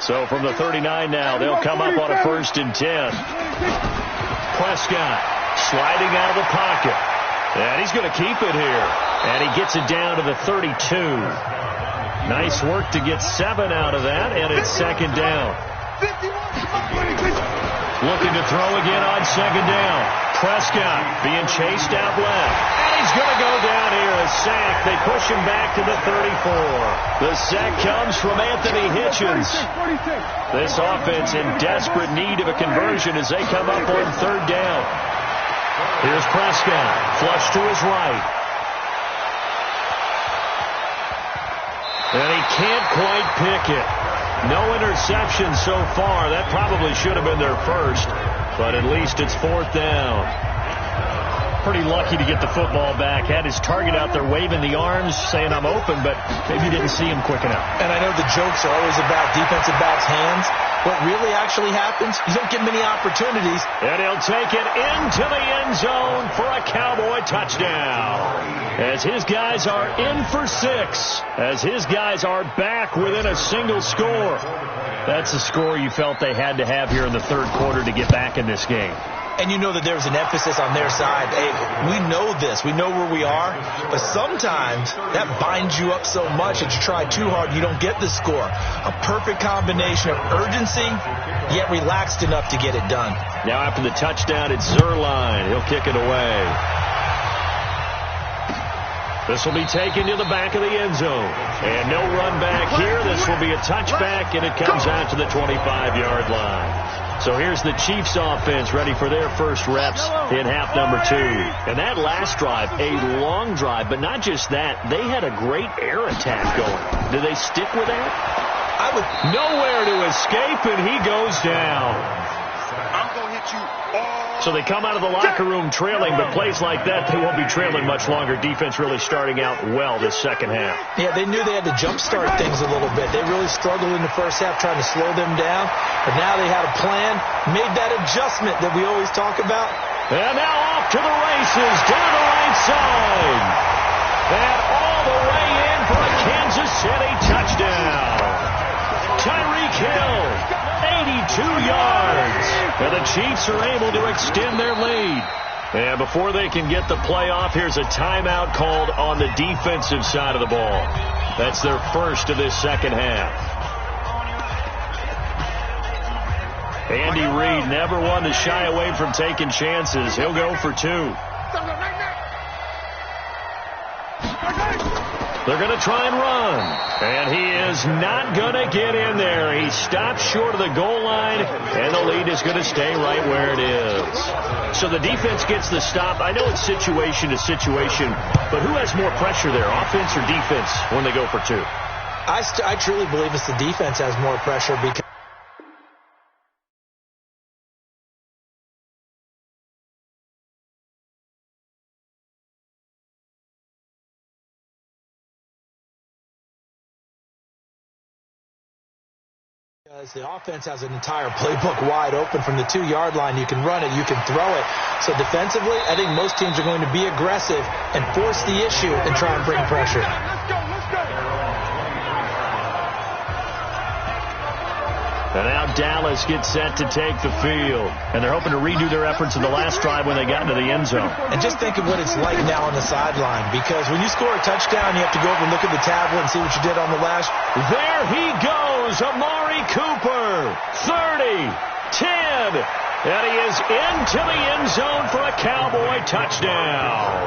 So from the 39 now, they'll come up on a 1st and 10. Prescott sliding out of the pocket. And he's going to keep it here. And he gets it down to the 32. Nice work to get 7 out of that, and it's second down. Looking to throw again on second down. Prescott being chased out left. And he's going to go down here. A sack. They push him back to the 34. The sack comes from Anthony Hitchens. This offense in desperate need of a conversion as they come up on third down. Here's Prescott, flush to his right. And he can't quite pick it. No interception so far. That probably should have been their first, but at least it's 4th down. Pretty lucky to get the football back. Had his target out there waving the arms, saying I'm open, but maybe didn't see him quick enough. And I know the jokes are always about defensive backs' hands. What really actually happens, you don't get many opportunities. And he'll take it into the end zone for a Cowboy touchdown. As his guys are in for 6. As his guys are back within a single score. That's the score you felt they had to have here in the third quarter to get back in this game. And you know that there's an emphasis on their side. Hey, we know this. We know where we are. But sometimes that binds you up so much that you try too hard, you don't get the score. A perfect combination of urgency, yet relaxed enough to get it done. Now after the touchdown, it's Zerline. He'll kick it away. This will be taken to the back of the end zone. And no run back here. This will be a touchback, and it comes out to the 25-yard line. So here's the Chiefs offense ready for their first reps in half number 2. And that last drive, a long drive, but not just that. They had a great air attack going. Do they stick with that? Nowhere to escape, and he goes down. I'm going to hit you all. So they come out of the locker room trailing, but plays like that, they won't be trailing much longer. Defense really starting out well this second half. Yeah, they knew they had to jumpstart things a little bit. They really struggled in the first half trying to slow them down. But now they had a plan, made that adjustment that we always talk about. And now off to the races, down the right side. And all the way in for a Kansas City touchdown. Tyreek Hill, 82 yards. And the Chiefs are able to extend their lead. And before they can get the play off, here's a timeout called on the defensive side of the ball. That's their first of this second half. Andy Reid never one to shy away from taking chances. He'll go for 2. They're going to try and run. And he is not going to get in there. He stops short of the goal line, and the lead is going to stay right where it is. So the defense gets the stop. I know it's situation to situation, but who has more pressure there, offense or defense, when they go for 2? I truly believe it's the defense has more pressure because As the offense has an entire playbook wide open from the 2-yard line. You can run it, you can throw it. So defensively, I think most teams are going to be aggressive and force the issue and try and bring pressure. And now Dallas gets set to take the field. And they're hoping to redo their efforts in the last drive when they got into the end zone. And just think of what it's like now on the sideline, because when you score a touchdown, you have to go over and look at the tablet and see what you did on the last. There he goes, Amari Cooper, 30, 10, and he is into the end zone for a Cowboy touchdown.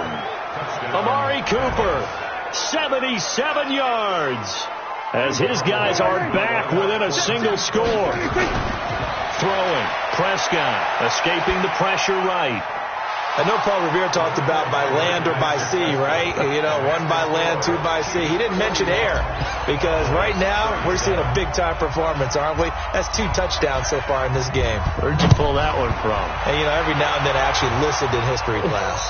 Amari Cooper, 77 yards. As his guys are back within a single score. Throwing, Prescott escaping the pressure right. I know Paul Revere talked about by land or by sea, right? You know, 1 by land, 2 by sea. He didn't mention air, because right now we're seeing a big-time performance, aren't we? That's 2 touchdowns so far in this game. Where'd you pull that one from? And, you know, every now and then I actually listened in history class.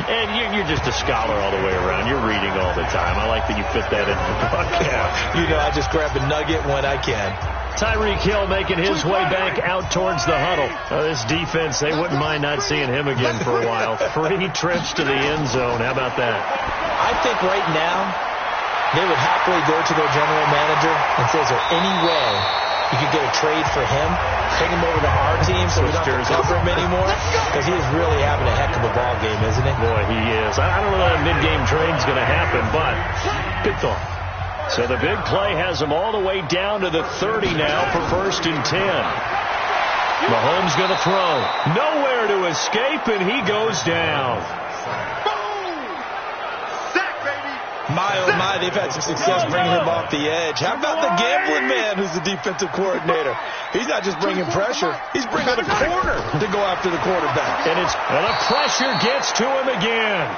And you're just a scholar all the way around. You're reading all the time. I like that you fit that in the broadcast. You know, I just grab a nugget when I can. Tyreek Hill making his way back out towards the huddle. This defense, they wouldn't mind not seeing him again for a while. 3 trips to the end zone. How about that? I think right now they would happily go to their general manager and say, is there any way you could get a trade for him? Take him over to our team so we don't have to cover him anymore? Because he is really having a heck of a ball game, isn't he? Boy, he is. I don't know that a mid-game trade's going to happen, but good thought. So the big play has him all the way down to the 30 now for 1st and 10. Mahomes going to throw. Nowhere to escape, and he goes down. My, oh my, they've had some success bringing him off the edge. How about the gambling man who's the defensive coordinator? He's not just bringing pressure. He's bringing a corner to go after the quarterback. And the pressure gets to him again.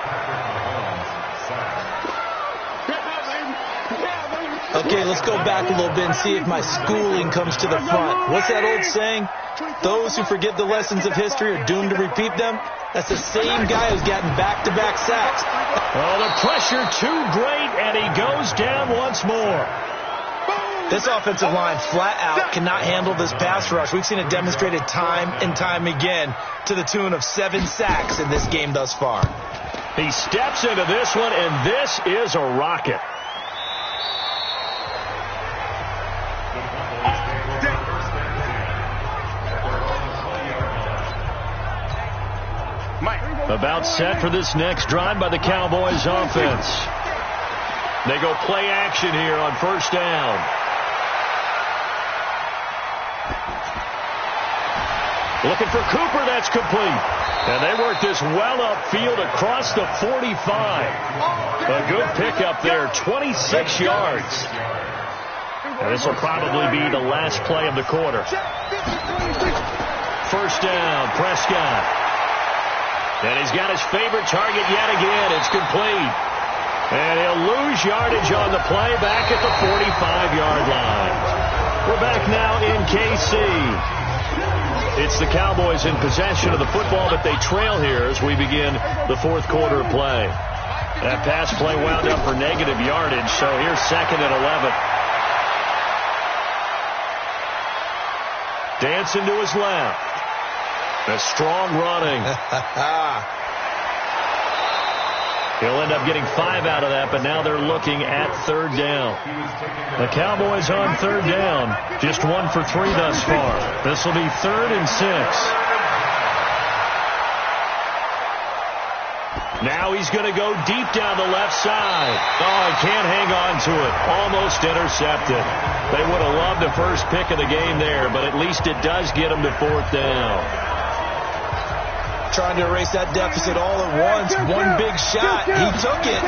Okay, let's go back a little bit and see if my schooling comes to the front. What's that old saying? Those who forget the lessons of history are doomed to repeat them. That's the same guy who's gotten back-to-back sacks. Oh, the pressure too great, and he goes down once more. This offensive line flat out cannot handle this pass rush. We've seen it demonstrated time and time again to the tune of 7 sacks in this game thus far. He steps into this one, and this is a rocket. About set for this next drive by the Cowboys offense. They go play action here on 1st down. Looking for Cooper, that's complete. And they work this well upfield across the 45. A good pickup there, 26 yards. And this will probably be the last play of the quarter. 1st down, Prescott. And he's got his favorite target yet again. It's complete. And he'll lose yardage on the play back at the 45-yard line. We're back now in KC. It's the Cowboys in possession of the football, but they trail here as we begin the 4th quarter of play. That pass play wound up for negative yardage, so here's 2nd and 11. Dancing to his left. A strong running. He'll end up getting 5 out of that, but now they're looking at 3rd down. The Cowboys on 3rd down. Just 1 for 3 thus far. This will be 3rd and 6. Now he's going to go deep down the left side. Oh, he can't hang on to it. Almost intercepted. They would have loved the first pick of the game there, but at least it does get him to 4th down. Trying to erase that deficit all at once. One big shot. He took it.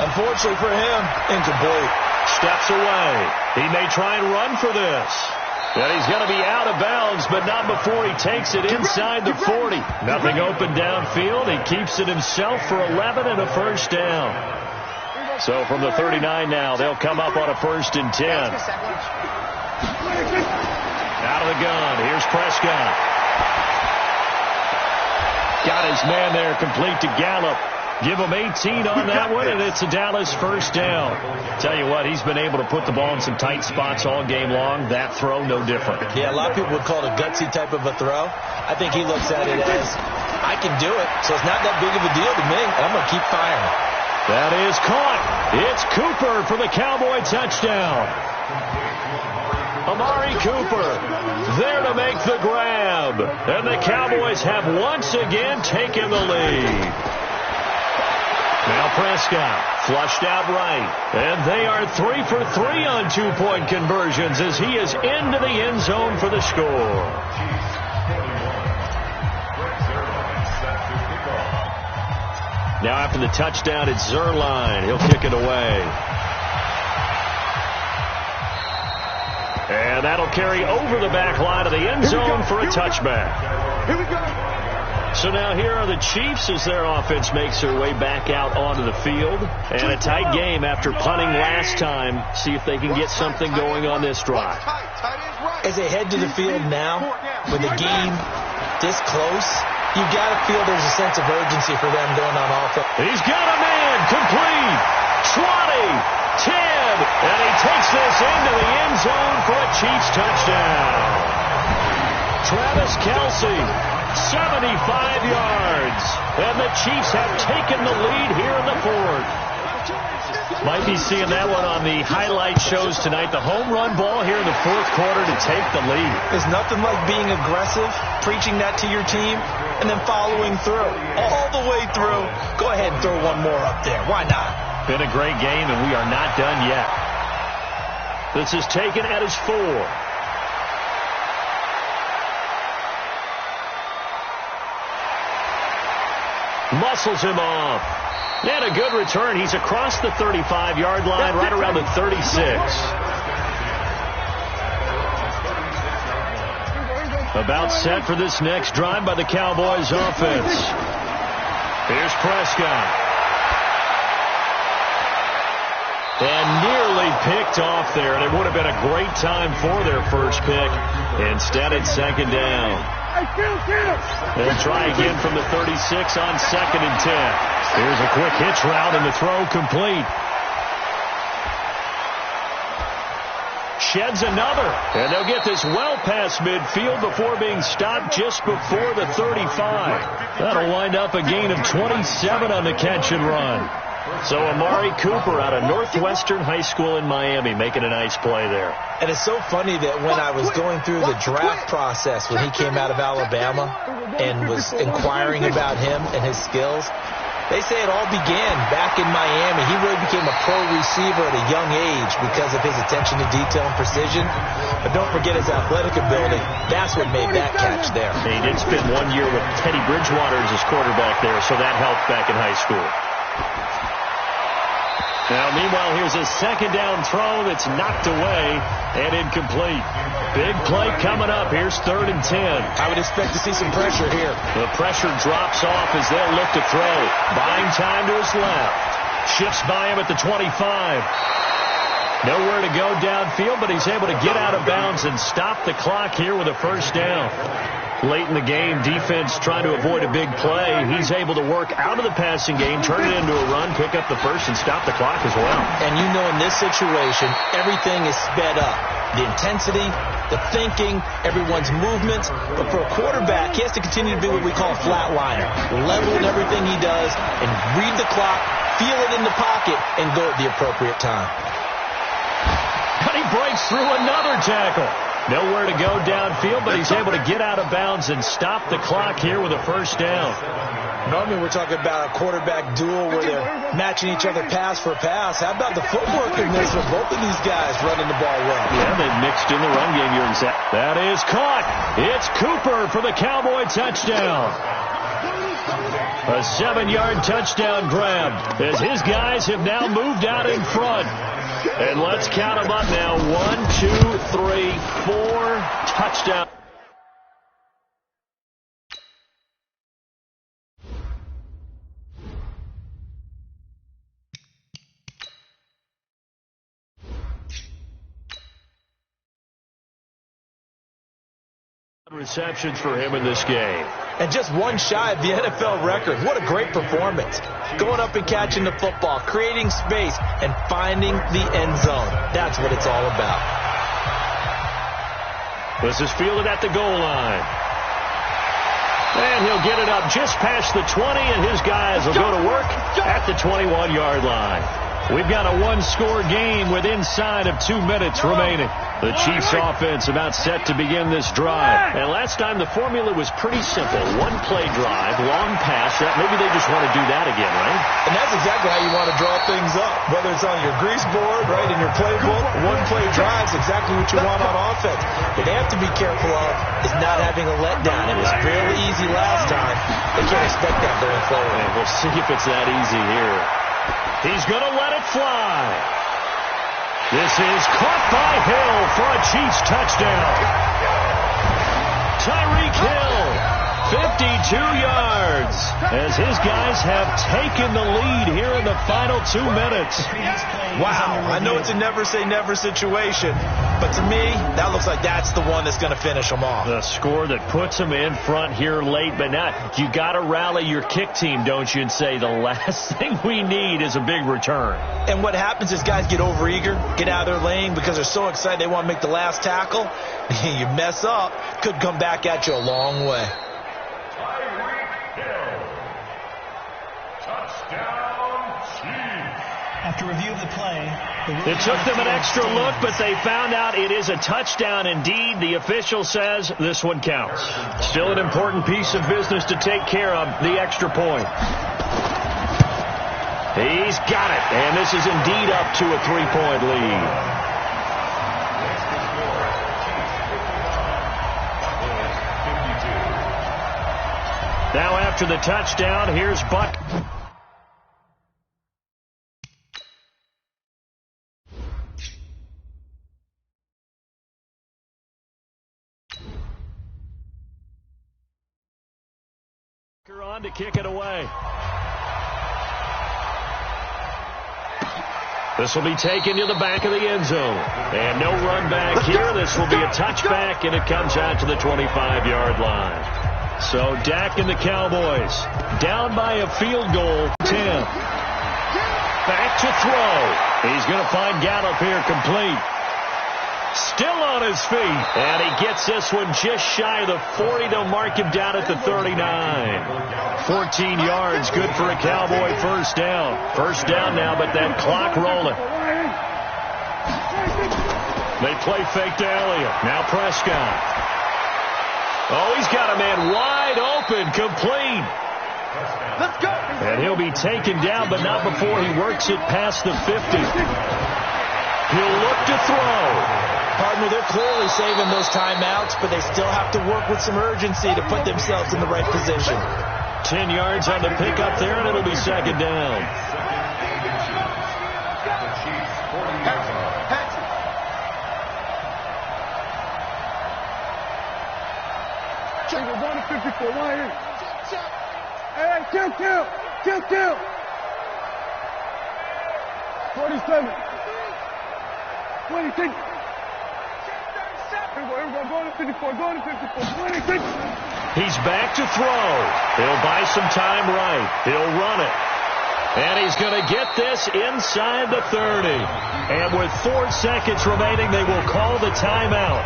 Unfortunately for him, incomplete. Steps away. He may try and run for this. And he's going to be out of bounds, but not before he takes it inside the 40. Nothing open downfield. He keeps it himself for 11 and a 1st down. So from the 39 now, they'll come up on a 1st and 10. Out of the gun. Here's Prescott. Got his man there complete to Gallup. Give him 18 on that one, and it's a Dallas first down. Tell you what, he's been able to put the ball in some tight spots all game long. That throw, no different. Yeah, a lot of people would call it a gutsy type of a throw. I think he looks at it as, I can do it, so it's not that big of a deal to me. I'm going to keep firing. That is caught. It's Cooper for the Cowboy touchdown. Amari Cooper there to make the grab. And the Cowboys have once again taken the lead. Now Prescott flushed out right. And they are 3 for 3 on two-point conversions as he is into the end zone for the score. Now after the touchdown, it's Zerline. He'll kick it away. And that'll carry over the back line of the end zone for a touchback. Here we go. So now here are the Chiefs as their offense makes their way back out onto the field. And a tight game after punting last time. See if they can get something going on this drive. As they head to the field now, with the game this close, you've got to feel there's a sense of urgency for them going on offense. He's got a man complete. 20, 10, and he takes this into the end zone for a Chiefs touchdown. Travis Kelce, 75 yards, and the Chiefs have taken the lead here in the fourth. Might be seeing that one on the highlight shows tonight. The home run ball here in the fourth quarter to take the lead. There's nothing like being aggressive, preaching that to your team, and then following through. All the way through. Go ahead and throw one more up there. Why not? Been a great game, and we are not done yet. This is taken at his 4. Muscles him off. And a good return. He's across the 35-yard line, right around the 36. About set for this next drive by the Cowboys offense. Here's Prescott. And nearly picked off there. And it would have been a great time for their first pick. Instead, it's second down. They'll try again from the 36 on second and 10. Here's a quick hitch route and the throw complete. Sheds another. And they'll get this well past midfield before being stopped just before the 35. That'll wind up a gain of 27 on the catch and run. So Amari Cooper out of Northwestern High School in Miami making a nice play there. And it's so funny that when I was going through the draft process when he came out of Alabama and was inquiring about him and his skills, they say it all began back in Miami. He really became a pro receiver at a young age because of his attention to detail and precision. But don't forget his athletic ability. That's what made that catch there. He did spend 1 year with Teddy Bridgewater as his quarterback there, so that helped back in high school. Now, meanwhile, here's a second down throw that's knocked away and incomplete. Big play coming up. Here's 3rd and 10. I would expect to see some pressure here. The pressure drops off as they'll look to throw. Buying time to his left. Shifts by him at the 25. Nowhere to go downfield, but he's able to get out of bounds and stop the clock here with a first down. Late in the game, defense trying to avoid a big play. He's able to work out of the passing game, turn it into a run, pick up the first, and stop the clock as well. And you know in this situation, everything is sped up. The intensity, the thinking, everyone's movements. But for a quarterback, he has to continue to be what we call a flatliner. Level in everything he does and read the clock, feel it in the pocket, and go at the appropriate time. But he breaks through another tackle. Nowhere to go downfield, but he's able to get out of bounds and stop the clock here with a first down. Normally we're talking about a quarterback duel where they're matching each other pass for pass. How about the footwork in this with both of these guys running the ball well? Yeah, they've mixed in the run game here. That is caught. It's Cooper for the Cowboy touchdown. A 7-yard touchdown grab as his guys have now moved out in front. And let's count them up now. 1, 2, 3, 4. Touchdown. Receptions for him in this game. And just one shy of the NFL record. What a great performance. Going up and catching the football, creating space, and finding the end zone. That's what it's all about. This is fielded at the goal line. And he'll get it up just past the 20, and his guys will go to work at the 21-yard line. We've got a one-score game with inside of 2 minutes remaining. The Chiefs offense about set to begin this drive. And last time the formula was pretty simple. One-play drive, long pass. Maybe they just want to do that again, right? And that's exactly how you want to draw things up. Whether it's on your grease board, right, in your playbook, one-play drive is exactly what you want on offense. What they have to be careful of is not having a letdown. It was fairly easy last time. They can't expect that going forward. And we'll see if it's that easy here. He's going to let it fly. This is caught by Hill for a Chiefs touchdown. Tyreek Hill, 52 yards, as his guys have taken the lead here in the final 2 minutes. Wow, I know it's a never-say-never situation, but to me, that looks like that's the one that's going to finish them off. The score that puts them in front here late, but now you got to rally your kick team, don't you, and say the last thing we need is a big return. And what happens is guys get overeager, get out of their lane because they're so excited they want to make the last tackle. You mess up, could come back at you a long way. After review of the play, it took them an extra look, but they found out it is a touchdown indeed. The official says this one counts. Still an important piece of business to take care of, the extra point. He's got it, and this is indeed up to a 3-point lead. Now after the touchdown, here's Buck. On to kick it away. This will be taken to the back of the end zone. And no run back here. This will be a touchback, and it comes out to the 25-yard line. So Dak and the Cowboys down by a field goal. 10. Back to throw. He's going to find Gallup here complete. Still on his feet. And he gets this one just shy of the 40. They'll mark him down at the 39. 14 yards, good for a Cowboy first down. First down now, but that clock rolling. They play fake to Elliott. Now Prescott. Oh, he's got a man wide open, complete. Let's go. And he'll be taken down, but not before he works it past the 50. He'll look to throw. Partner, they're clearly saving those timeouts, but they still have to work with some urgency to put themselves in the right position. 10 yards on the pickup there, and it'll be second down. We're going to 54. Right here. Hey, kill. 47. 26. Going to 54. 26. He's back to throw. He'll buy some time right. He'll run it. And he's going to get this inside the 30. And with 4 seconds remaining, they will call the timeout.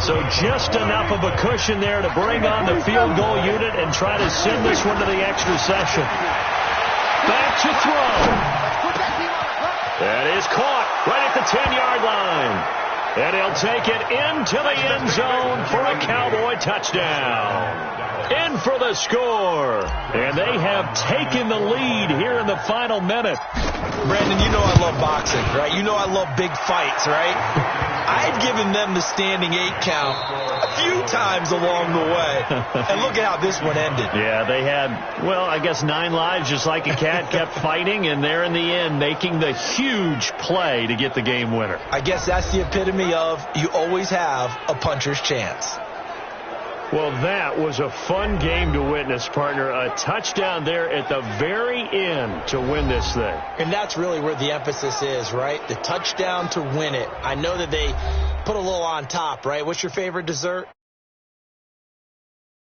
So just enough of a cushion there to bring on the field goal unit and try to send this one to the extra session. Back to throw. That is caught right at the 10-yard line. And he'll take it into the end zone for a Cowboy touchdown. In for the score. And they have taken the lead here in the final minute. Brandon, you know I love boxing, right? You know I love big fights, right? I had given them the standing 8 count a few times along the way. And look at how this one ended. Yeah, they had, well, I guess 9 lives, just like a cat, kept fighting, and they're in the end making the huge play to get the game winner. I guess that's the epitome of you always have a puncher's chance. Well, that was a fun game to witness, partner. A touchdown there at the very end to win this thing. And that's really where the emphasis is, right? The touchdown to win it. I know that they put a little on top, right? What's your favorite dessert?